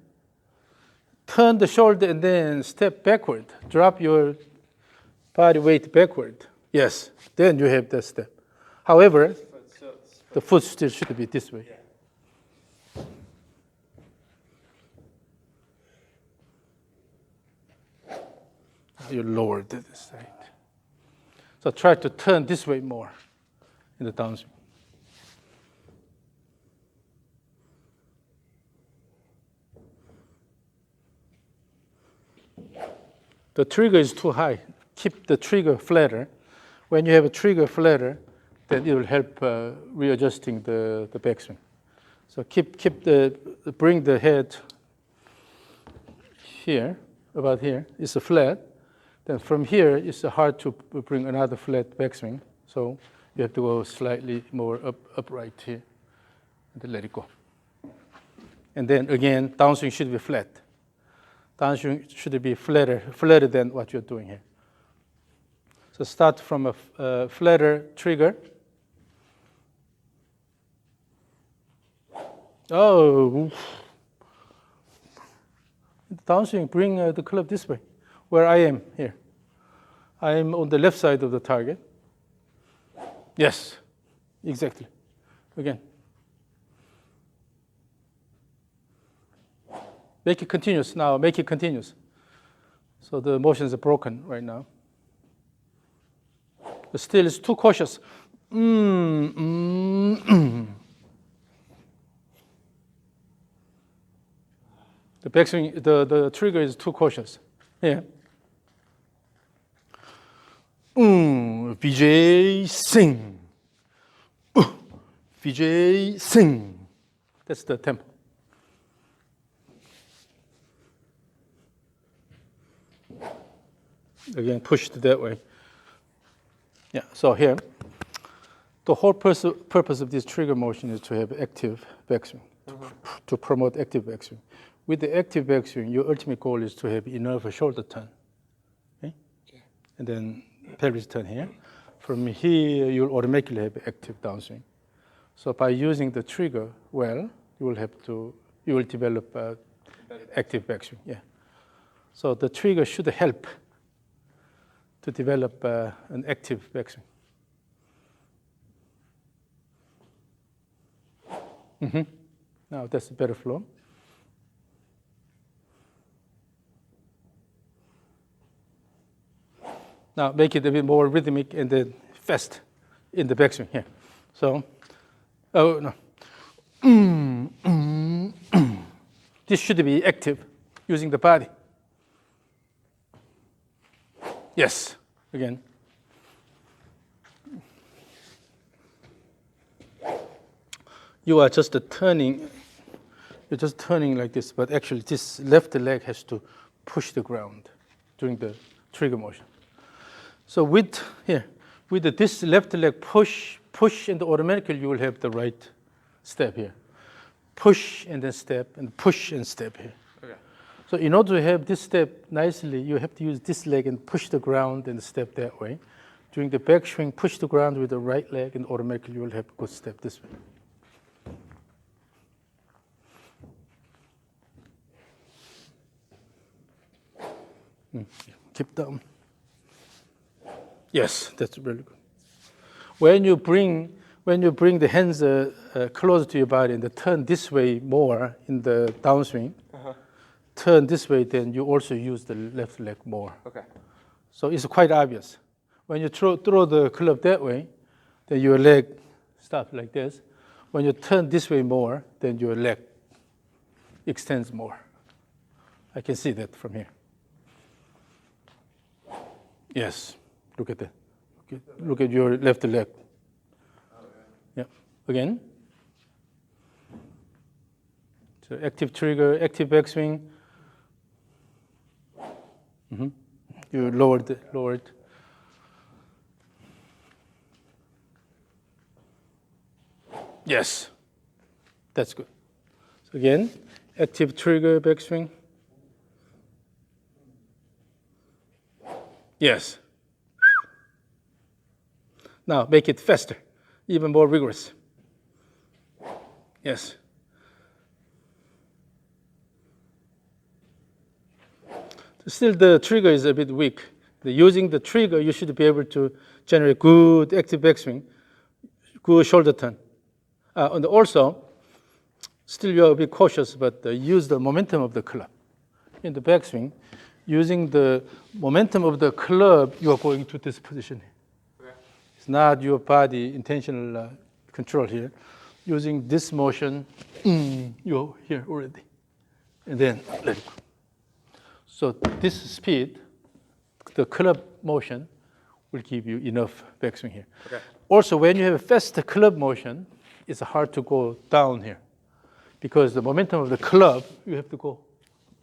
Turn the shoulder and then step backward. Drop your body weight backward. Yes, then you have that step. However, the foot still should be this way. You lower to this side. So try to turn this way more in the downswing. The trigger is too high. Keep the trigger flatter. When you have a trigger flatter, then it will help readjusting the backswing. So bring the head here, about here. It's a flat. Then from here, it's hard to bring another flat backswing. So you have to go slightly more upright here, and then let it go. And then again, downswing should be flat. Downswing should be flatter than what you're doing here. So start from a flatter trigger. Oh, downswing, bring the club this way, where I am here. I am on the left side of the target. Yes, exactly. Again. Make it continuous now, make it continuous. So the motions are broken right now. But still, it's too cautious. The backswing, the trigger is too cautious. Yeah. Vijay Singh. Vijay Singh. That's the tempo. Again, pushed that way. Yeah, so here, the whole purpose of this trigger motion is to have active backswing, to promote active backswing. With the active backswing, your ultimate goal is to have enough shoulder turn. Okay? And then pelvis turn here. From here, you'll automatically have active downswing. So by using the trigger well, you will develop active backswing. Yeah. So the trigger should help to develop an active backswing. Now that's a better flow. Now make it a bit more rhythmic and then fast in the backswing here. So, oh no. This should be active using the body. Yes, again. You are just turning, you're just turning like this, but actually this left leg has to push the ground during the trigger motion. So with this left leg push, and automatically you will have the right step here. Push and then step, and push and step here. Okay. So in order to have this step nicely, you have to use this leg and push the ground and step that way. During the backswing, push the ground with the right leg, and automatically you will have a good step this way. Keep down. Yes, that's really good. When you bring the hands closer to your body and turn this way more in the downswing, turn this way, then you also use the left leg more. Okay. So it's quite obvious. When you throw the club that way, then your leg stops like this. When you turn this way more, then your leg extends more. I can see that from here. Yes, look at that. Look at your left leg. Yeah, again. So active trigger, active backswing. You lowered it. Yes, that's good. So again, active trigger, backswing. Yes. Now make it faster, even more rigorous. Yes. Still, the trigger is a bit weak. Using the trigger, you should be able to generate good active backswing, good shoulder turn. And also, still you're a bit cautious, but use the momentum of the club. In the backswing, using the momentum of the club, you are going to this position. Okay. It's not your body intentional control here. Using this motion, you're here already. And then let it go. So this speed, the club motion, will give you enough backswing here. Okay. Also, when you have a fast club motion, it's hard to go down here. Because the momentum of the club, you have to go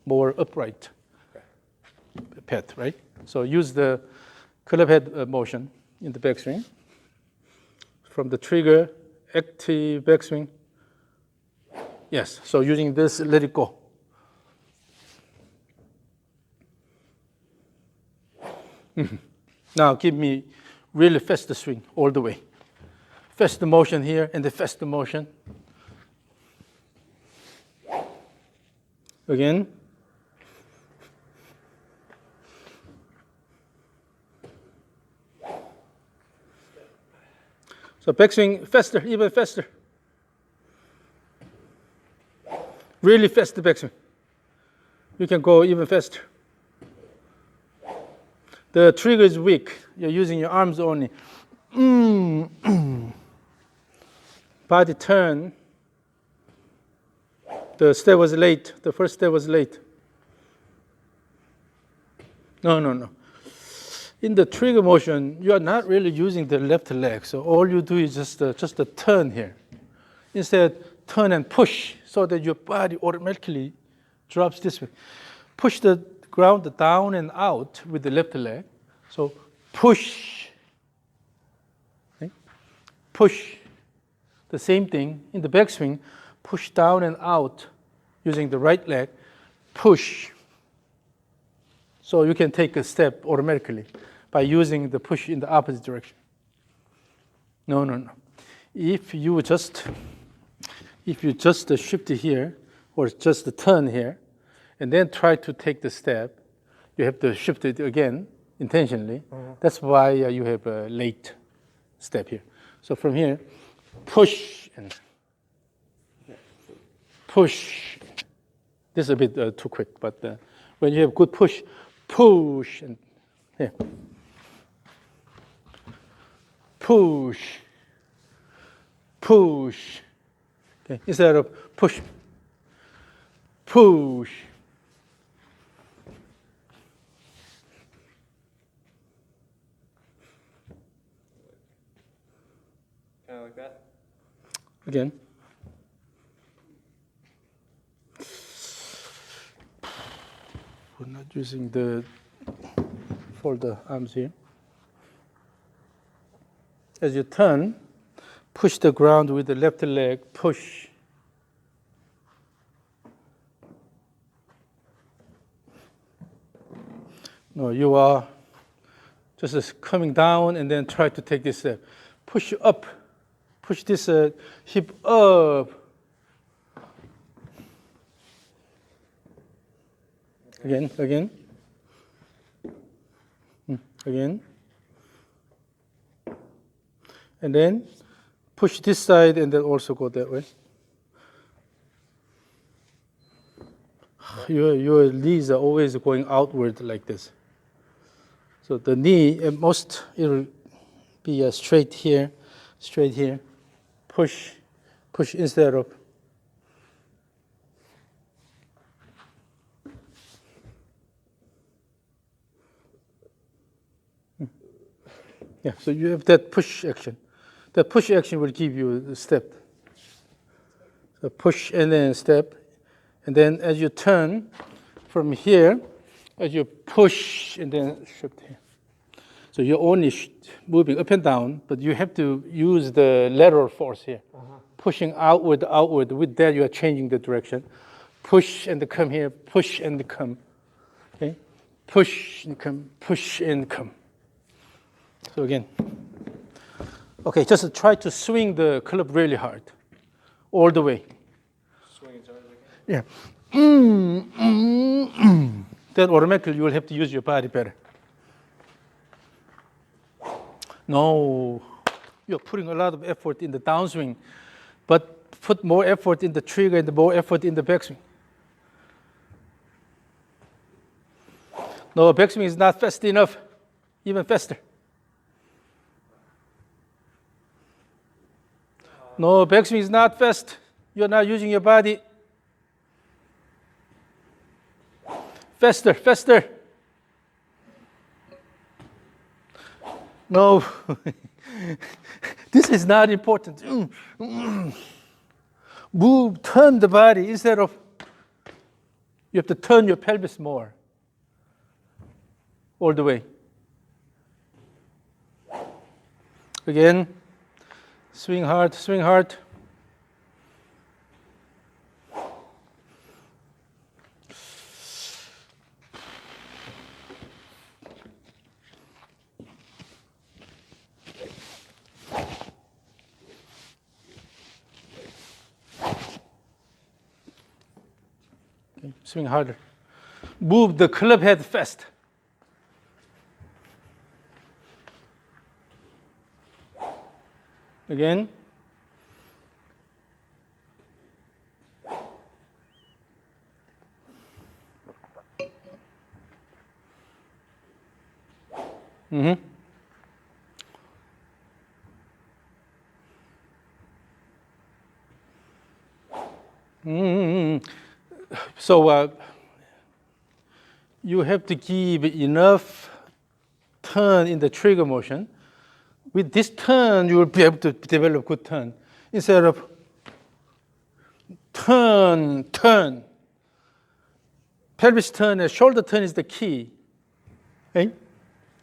more upright path, right? So use the club head motion in the backswing. From the trigger, active backswing. Yes, so using this, let it go. Now give me really fast swing all the way. Fast motion here and the fast motion. Again. So backswing faster, even faster. Really fast backswing. You can go even faster. The trigger is weak. You're using your arms only. Body turn. The step was late. The first step was late. No. In the trigger motion, you are not really using the left leg. So all you do is just a turn here. Instead, turn and push so that your body automatically drops this way. Push the ground down and out with the left leg. So push. Okay? Push. The same thing in the backswing. Push down and out using the right leg. Push. So you can take a step automatically by using the push in the opposite direction. No. If you just shift here or just turn here and then try to take the step, you have to shift it again intentionally. That's why you have a late step here. So from here, push and push. This is a bit too quick, but when you have good push, push and here. Push. Push. Okay. Instead of push. Push. Kind of like that? Again. We're not using fold the arms here. As you turn, push the ground with the left leg, push. No, you are just coming down and then try to take this step. Push up. Push this hip up. Again. Again. And then push this side and then also go that way. Your knees are always going outward like this. So the knee, at most, it'll be straight here, push instead of. Yeah, so you have that push action. That push action will give you the step. So push and then step. And then as you turn from here, as you push and then shift here. So you're only moving up and down, but you have to use the lateral force here. Pushing outward. With that, you are changing the direction. Push and come here, push and come. Okay? Push and come, push and come. So again. Okay, just try to swing the club really hard. All the way. Swing as hard as I Yeah. Then automatically you will have to use your body better. No, you're putting a lot of effort in the downswing, but put more effort in the trigger and more effort in the backswing. No, backswing is not fast enough, even faster. No, backswing is not fast. You're not using your body. Faster. No, this is not important. Move, turn the body instead of, you have to turn your pelvis more. All the way. Again, swing hard. Okay, swing harder. Move the club head fast. Again. So you have to give enough turn in the trigger motion. With this turn, you will be able to develop good turn. Instead of turn. Pelvis turn and shoulder turn is the key. Okay?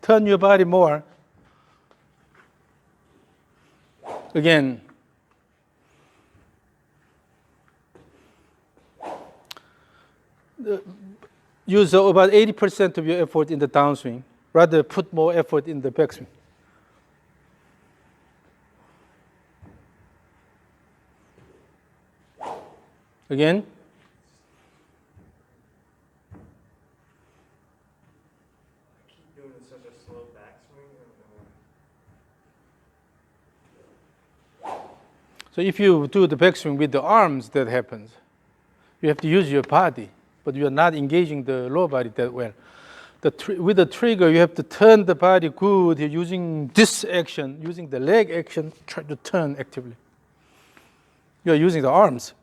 Turn your body more. Again. Use about 80% of your effort in the downswing. Rather put more effort in the backswing. Again. I keep doing such a slow backswing. So if you do the backswing with the arms, that happens. You have to use your body, but you are not engaging the lower body that well. With the trigger, you have to turn the body good. You're using this action, using the leg action, try to turn actively. You are using the arms.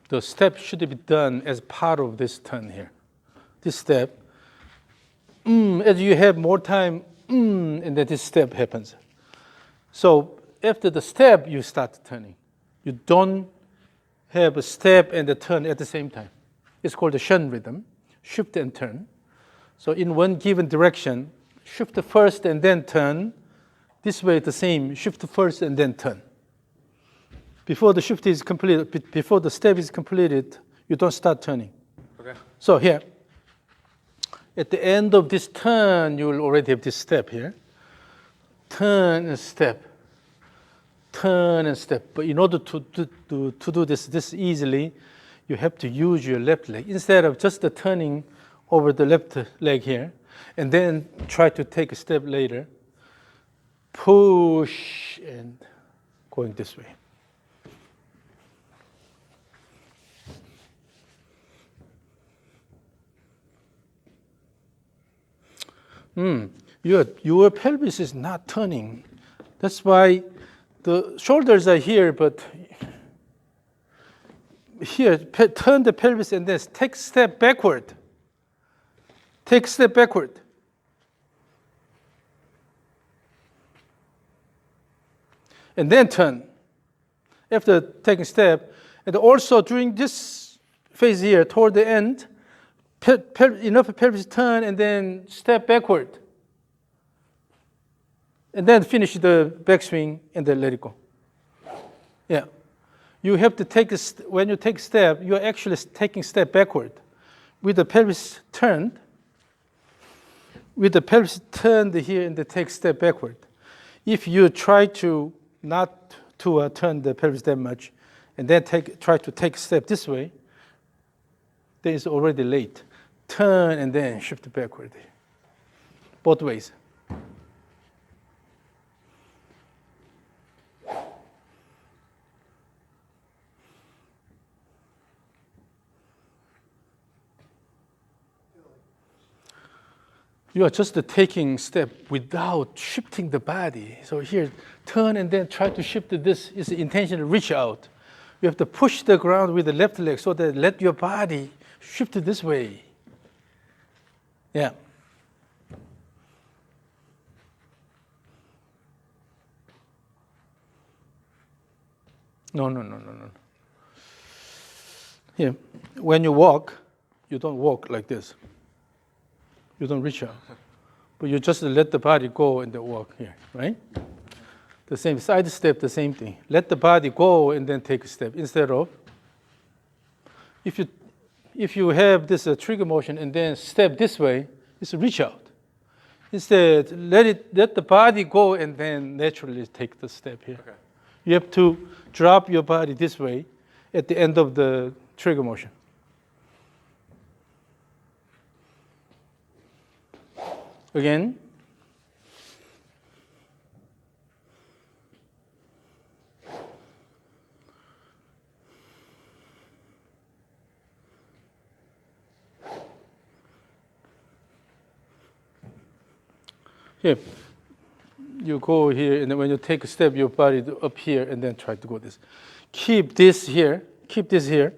The step should be done as part of this turn here. This step, as you have more time, and then this step happens. So after the step, you start turning. You don't have a step and a turn at the same time. It's called the Shen rhythm, shift and turn. So in one given direction, shift first and then turn. This way the same, shift first and then turn. Before the shift is completed, before the step is completed, you don't start turning. Okay. So here, at the end of this turn, you will already have this step here. Turn and step. But in order to do this easily, you have to use your left leg. Instead of just the turning over the left leg here, and then try to take a step later. Push and going this way. Your pelvis is not turning. That's why the shoulders are here, but here, turn the pelvis and then take a step backward. Take a step backward. And then turn after taking a step. And also during this phase here, toward the end, enough pelvis turn and then step backward. And then finish the backswing and then let it go. Yeah. You have to take when you take a step, you're actually taking a step backward. With the pelvis turned, with the pelvis turned here and then take a step backward. If you try to not to turn the pelvis that much, and then try to take a step this way, then it's already late. Turn and then shift backward. Both ways. You are just taking step without shifting the body. So here, turn and then try to shift this. Is the intention to reach out. You have to push the ground with the left leg so that let your body shift this way. Yeah. No. Here, when you walk, you don't walk like this. You don't reach out, but you just let the body go and then walk here, right? The same side step, the same thing. Let the body go and then take a step instead of. If you have this trigger motion and then step this way, it's a reach out. Instead, let the body go and then naturally take the step here. Okay. You have to drop your body this way at the end of the trigger motion. Again. Here, you go here, and then when you take a step, your body up here, and then try to go this. Keep this here. Keep this here.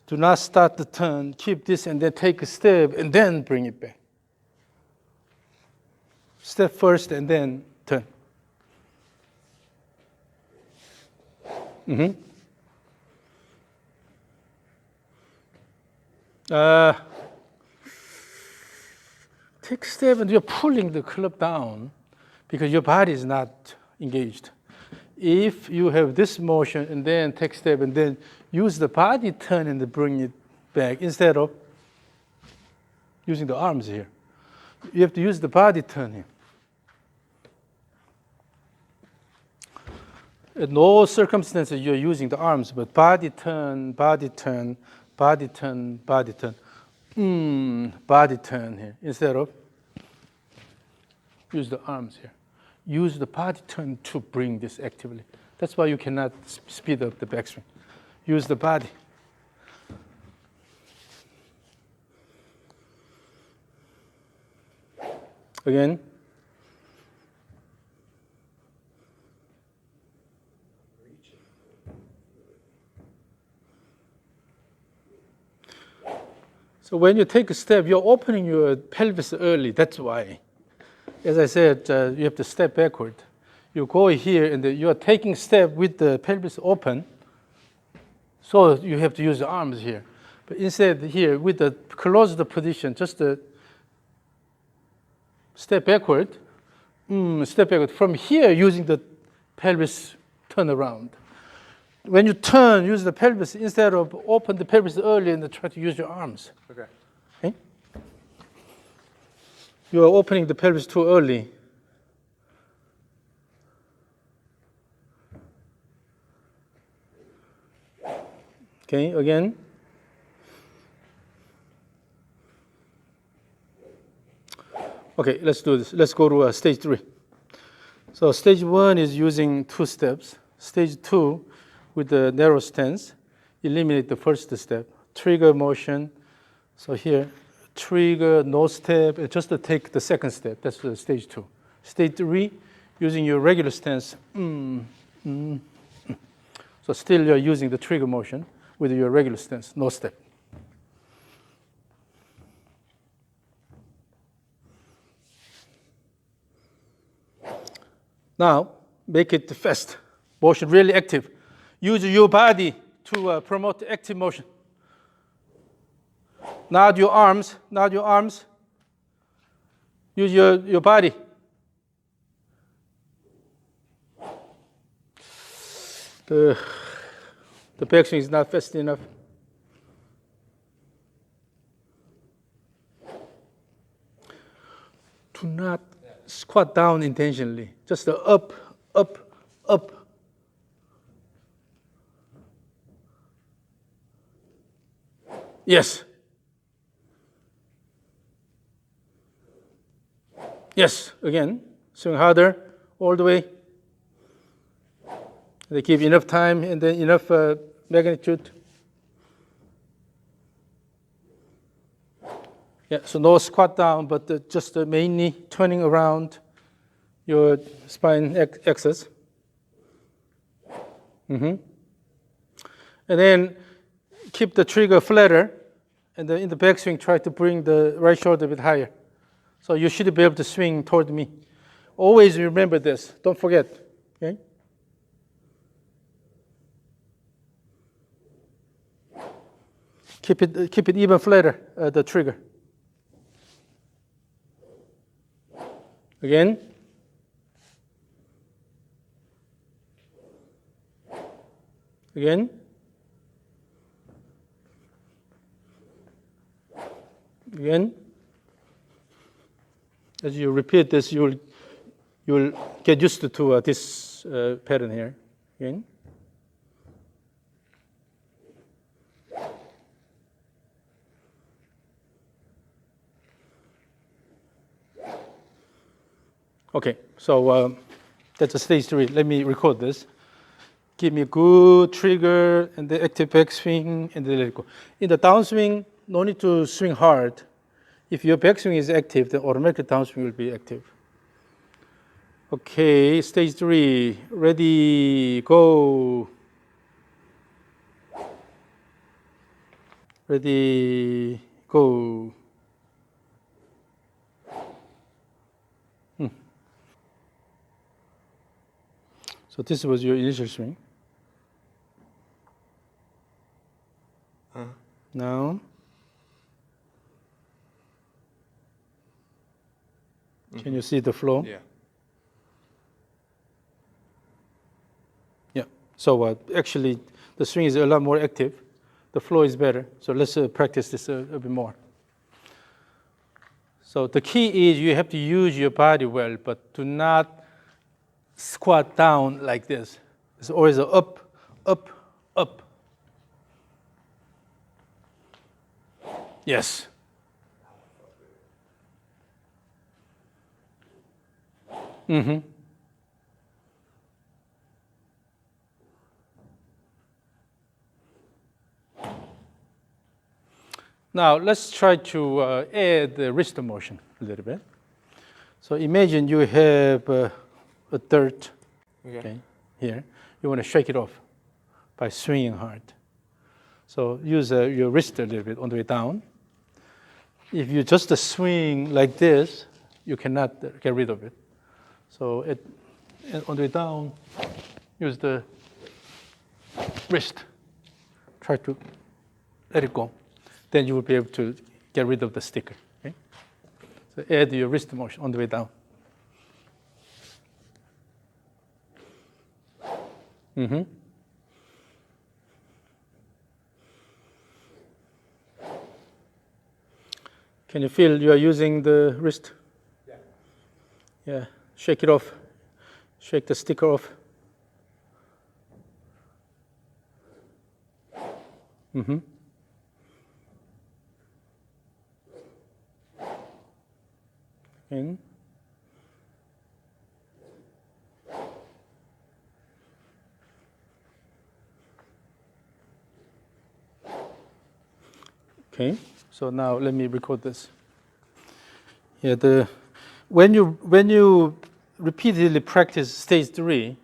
Do not start the turn. Keep this, and then take a step, and then bring it back. Step first, and then turn. Take a step, and you're pulling the club down because your body is not engaged. If you have this motion, and then take a step, and then use the body turn and bring it back instead of using the arms here. You have to use the body turn here. In no circumstances you're using the arms, but body turn, body turn, body turn, body turn. Body turn here instead of use the arms here. Use the body turn to bring this actively. That's why you cannot speed up the backswing. Use the body. Again. So when you take a step, you're opening your pelvis early. That's why. As I said, you have to step backward. You go here, and you are taking a step with the pelvis open. So you have to use the arms here. But instead here, with the closed position, just step backward. Step backward. From here, using the pelvis turn around. When you turn, use the pelvis instead of open the pelvis early and try to use your arms. Okay. Okay? You are opening the pelvis too early. Okay, again. Okay, let's do this. Let's go to stage 3. So stage 1 is using 2 steps. Stage 2, with the narrow stance, eliminate the first step. Trigger motion. So here, trigger, no step, and just to take the second step. That's stage 2. Stage 3, using your regular stance. So still you're using the trigger motion with your regular stance, no step. Now, make it fast. Motion really active. Use your body to promote active motion. Not your arms, not your arms. Use your body. The backswing is not fast enough. Do not squat down intentionally. Just up, up, up. Yes. Yes, again. Swing harder, all the way. They give enough time and then enough magnitude. Yeah, so no squat down, but just mainly turning around your spine axis. And then keep the trigger flatter, and then in the backswing, try to bring the right shoulder a bit higher. So you should be able to swing toward me. Always remember this. Don't forget. Okay? Keep it even flatter, the trigger. Again. Again. Again. As you repeat this, you'll get used to this pattern here. Again. Okay, so that's a stage 3. Let me record this. Give me a good trigger and the active backswing and then let it go. In the downswing, no need to swing hard. If your backswing is active, the automatic downswing will be active. Okay, stage 3. Ready, go. Ready, go. So this was your initial swing. Now. Can you see the flow? Yeah. Yeah. So actually, the swing is a lot more active. The flow is better. So let's practice this a bit more. So the key is you have to use your body well, but do not squat down like this. It's always a up, up, up. Yes. Now let's try to add the wrist motion a little bit. So imagine you have a dirt okay, here. You want to shake it off by swinging hard. So use your wrist a little bit on the way down. If you just swing like this, you cannot get rid of it. So on the way down, use the wrist. Try to let it go. Then you will be able to get rid of the sticker. Okay? So add your wrist motion on the way down. Can you feel you are using the wrist? Yeah. Yeah. Shake it off. Shake the sticker off. in. Okay, so now let me record this. Yeah, when you repeatedly practice stage 3,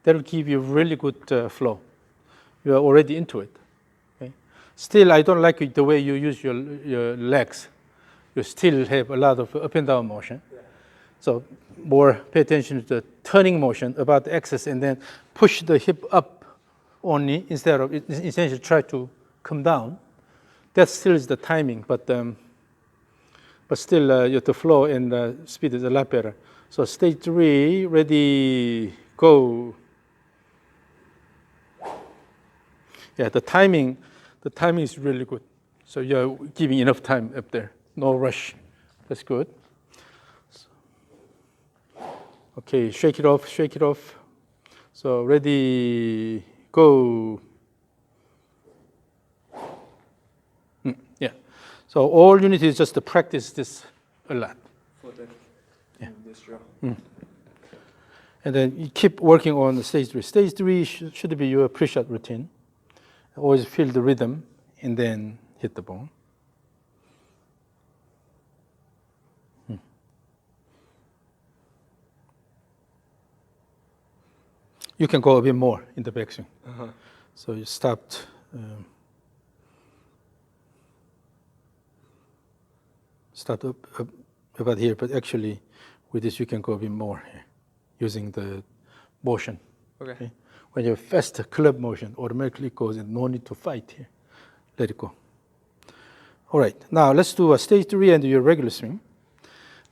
that will give you really good flow. You are already into it. Okay? Still, I don't like it the way you use your legs. You still have a lot of up and down motion. Yeah. So more pay attention to the turning motion about the axis, and then push the hip up only instead of essentially try to come down. That still is the timing, but still the flow and the speed is a lot better. So stage 3, ready, go. Yeah, the timing is really good. So you're giving enough time up there, no rush. That's good. Okay, shake it off, shake it off. So ready, go. Yeah. So all you need is just to practice this a lot. For the, this drill. And then you keep working on the stage 3. Stage 3 should be your pre-shot routine. Always feel the rhythm and then hit the bone. You can go a bit more in the backswing. So you stopped. Start up about here, but actually with this you can go a bit more here, using the motion. Okay. When you have fast club motion, automatically goes and no need to fight here. Let it go. All right, now let's do a stage 3 and your regular swing.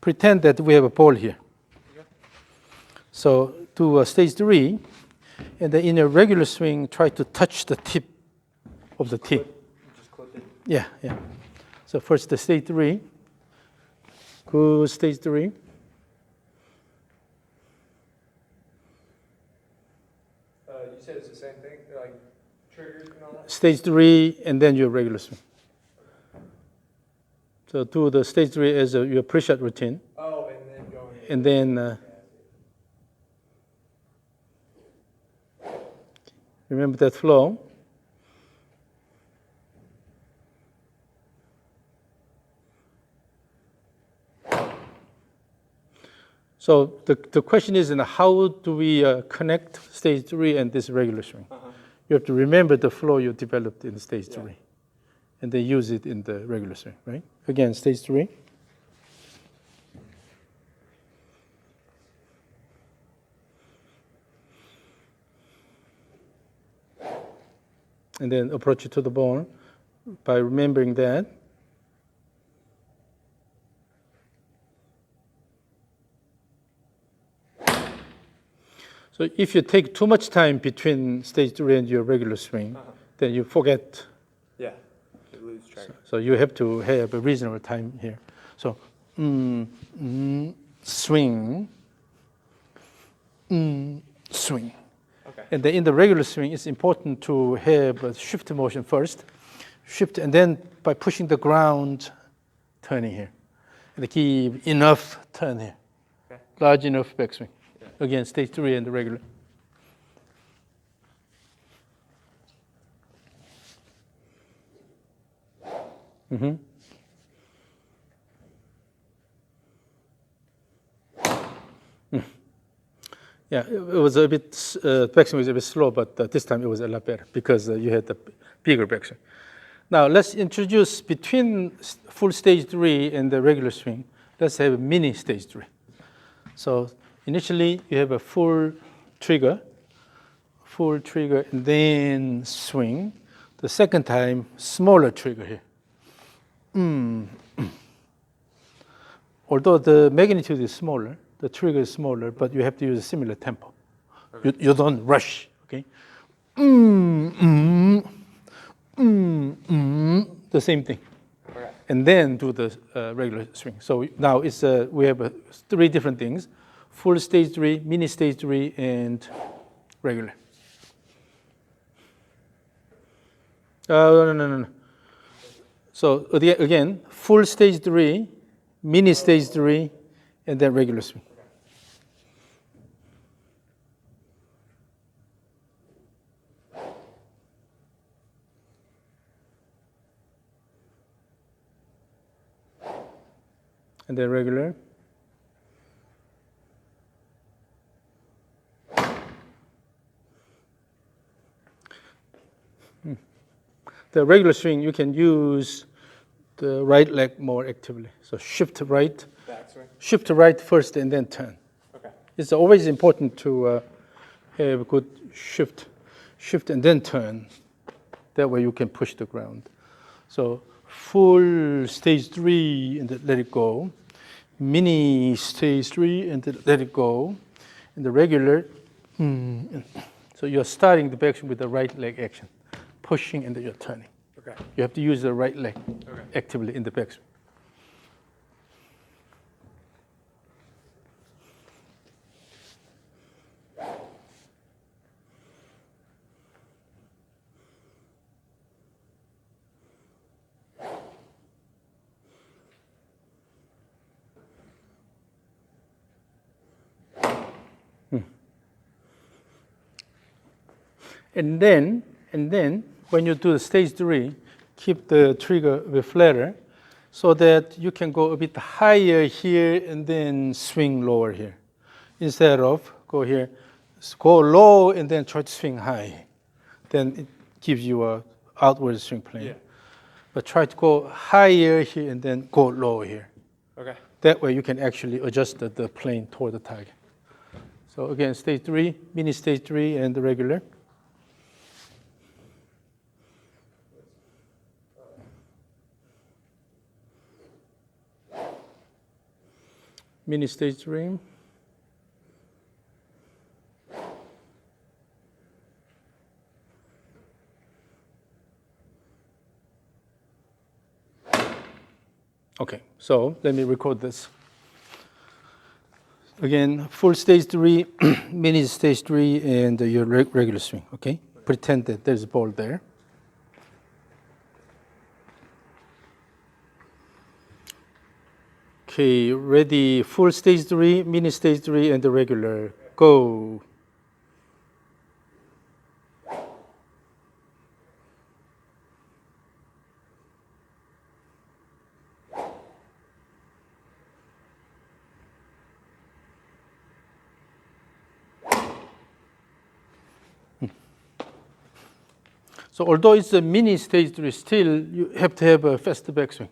Pretend that we have a ball here. Okay. So do a stage 3, and then in a regular swing, try to touch the tip of the tee. Just clip it. Yeah, yeah. So first the stage 3. Good, stage 3. You said it's the same thing, like triggers and all that? Stage 3, and then your regular swing. So do the stage 3 as your pre-shot routine. Oh, and then going in. And then remember that flow. So the question is, how do we connect stage 3 and this regular swing? You have to remember the flow you developed in stage 3, and then use it in the regular swing, right? Again, stage 3. And then approach it to the ball by remembering that. So if you take too much time between stage 3 and your regular swing, then you forget. Yeah, you lose track. So you have to have a reasonable time here. So swing, swing. Okay. And then in the regular swing, it's important to have a shift motion first, shift, and then by pushing the ground, turning here. And keep enough turn here, large enough backswing. Again, stage 3 and the regular. Yeah, it was a bit, backswing was a bit slow, but this time it was a lot better because you had the bigger backswing. Now let's introduce between full stage 3 and the regular swing, let's have a mini stage 3. So initially you have a full trigger, and then swing. The second time, smaller trigger here. Although the magnitude is smaller, the trigger is smaller, but you have to use a similar tempo. Okay. You don't rush, okay? The same thing. Okay. And then do the regular swing. So now it's we have 3 different things: full stage 3, mini stage 3, and regular. No. So again, full stage 3, mini stage 3, and then regular swing. And then regular. The regular swing, you can use the right leg more actively. So shift right, Backswing. shift right first and then turn. Okay. It's always important to have a good shift and then turn. That way you can push the ground. So full stage 3 and then let it go. Mini stage 3 and then let it go. And the regular, so you're starting the backswing with the right leg action, pushing and then you're turning. Okay. You have to use the right leg Okay. actively in the backswing. And then when you do the stage 3, keep the trigger a bit flatter so that you can go a bit higher here and then swing lower here. Instead of go here, go low and then try to swing high. Then it gives you a outward swing plane. Yeah. But try to go higher here and then go lower here. Okay. That way you can actually adjust the plane toward the target. So again, stage 3, mini stage 3 and the regular. Mini stage 3. Okay, so let me record this. Again, full stage 3, mini stage 3, and your regular swing, okay? Pretend that there's a ball there. Okay, ready, full stage 3, mini stage 3, and the regular. Go. So although it's a mini stage 3, still you have to have a faster backswing.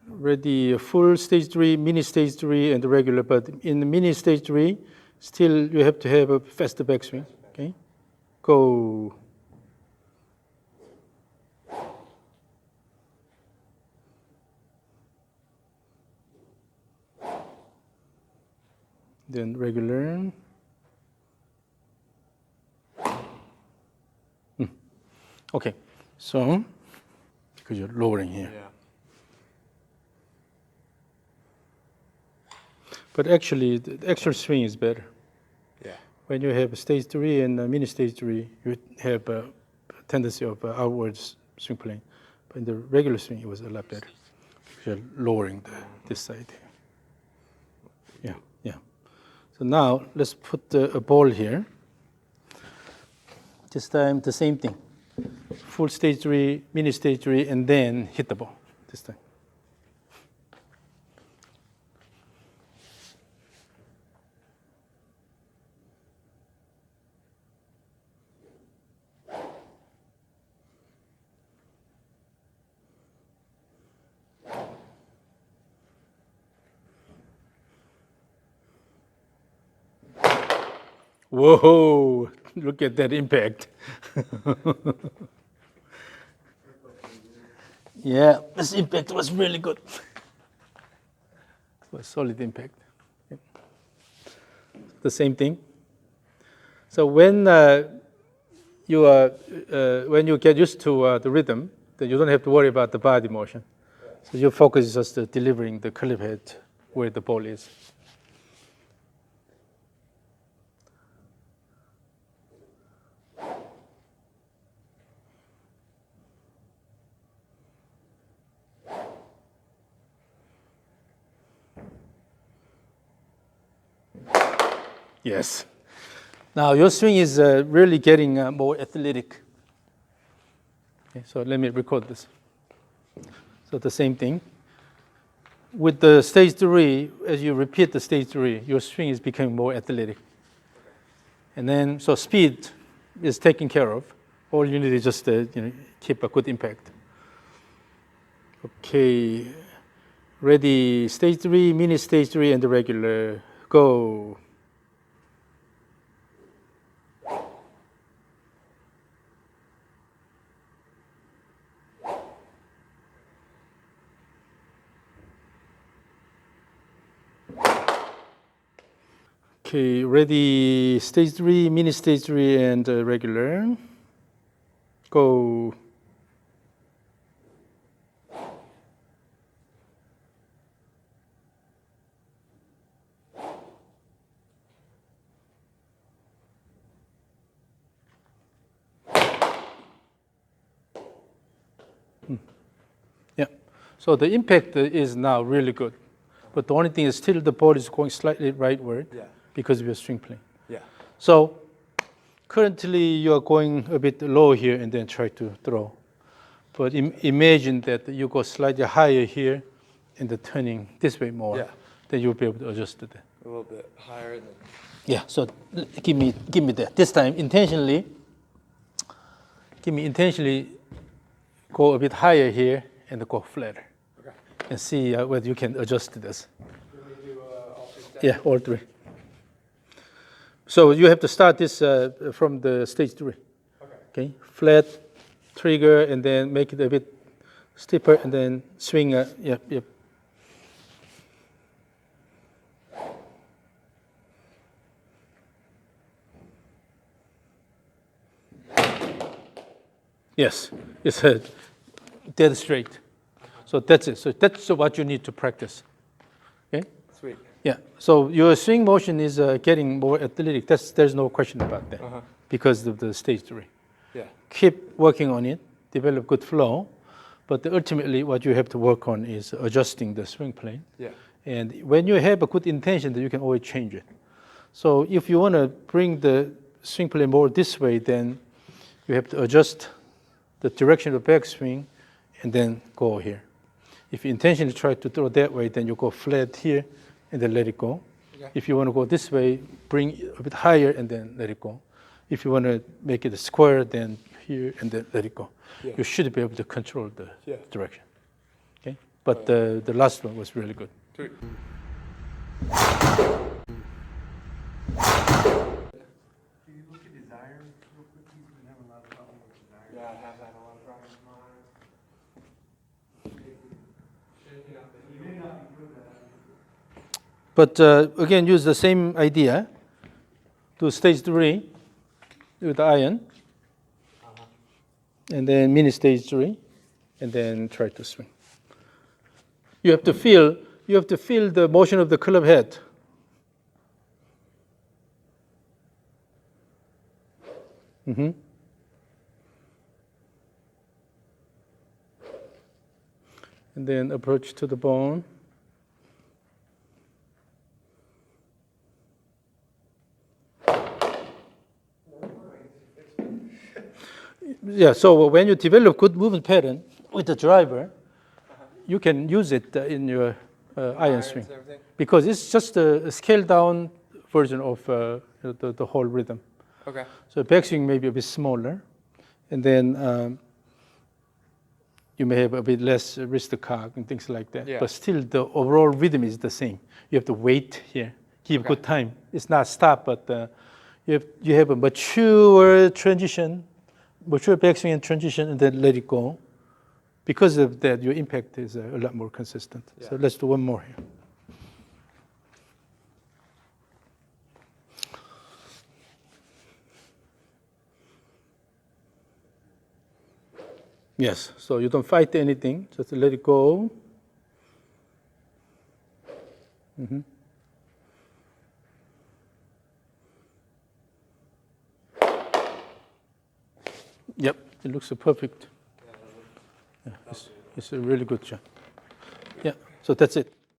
Ready, full stage 3, mini stage 3, and the regular. But in the mini stage 3, still you have to have a faster backswing. Okay, go. Then regular. Okay, so because you're lowering here. Yeah. But actually, the actual swing is better. Yeah. When you have stage 3 and mini stage 3, you have a tendency of outwards swing plane. But in the regular swing, it was a lot better. You're lowering this side here. Yeah. So now let's put a ball here. This time the same thing. Full stage 3, mini stage 3, and then hit the ball this time. Whoa, look at that impact. Yeah, this impact was really good. It was solid impact. Yeah. The same thing. So when you get used to the rhythm, then you don't have to worry about the body motion. So your focus is just delivering the curve head where the ball is. Yes. Now your swing is really getting more athletic. Okay, so let me record this. So the same thing. With the stage 3, as you repeat the stage 3, your swing is becoming more athletic. And then, so speed is taken care of. All you need is just keep a good impact. Okay, ready, stage 3, mini stage 3, and the regular, go. Okay, ready, stage 3, mini stage 3, and regular. Go. Yeah, so the impact is now really good. But the only thing is still the ball is going slightly rightward because of your swing plane. Yeah. So currently you are going a bit low here and then try to throw. But imagine that you go slightly higher here and the turning this way more. Yeah. Then you'll be able to adjust to that. A little bit higher than. Yeah, so give me that. This time intentionally go a bit higher here and go flatter. Okay. And see whether you can adjust to this. Can we do all 3 steps? Yeah, all 3. So you have to start this from the stage 3. Okay, flat, trigger, and then make it a bit steeper, and then swing. Yep. Yes, it's dead straight. So that's it. So that's what you need to practice. Okay. Sweet. Yeah. So your swing motion is getting more athletic. There's no question about that because of the stage 3. Yeah. Keep working on it. Develop good flow, but ultimately what you have to work on is adjusting the swing plane. Yeah. And when you have a good intention, then you can always change it. So if you want to bring the swing plane more this way, then you have to adjust the direction of the backswing and then go here. If you intentionally try to throw that way, then you go flat here and then let it go. Okay. If you want to go this way, bring it a bit higher and then let it go. If you want to make it a square, then here and then let it go. Yeah. You should be able to control the Yeah. direction. Okay? But the last one was really good. Sweet. Can you look at his irons real quick? He's been having a lot of trouble with his irons. Yeah, I have had a lot of problems with mine. He may not be good at it. But again, use the same idea. Do stage 3 with the iron, and then mini stage 3, and then try to swing. You have to feel the motion of the club head. Mm-hmm. And then approach to the bone. Yeah, so when you develop good movement pattern with the driver, you can use it in your iron swing, and everything? because it's just a scaled down version of the whole rhythm. Okay. So backswing may be a bit smaller, and then you may have a bit less wrist cock and things like that. Yeah. But still, the overall rhythm is the same. You have to wait here, give good time. It's not stop, but you have a mature transition, mature backswing and transition, and then let it go. Because of that, your impact is a lot more consistent. Yeah. So let's do one more here. Yes, so you don't fight anything, just let it go. Mm-hmm. Yep, it looks perfect. Yeah, it's a really good job. Yeah, so that's it.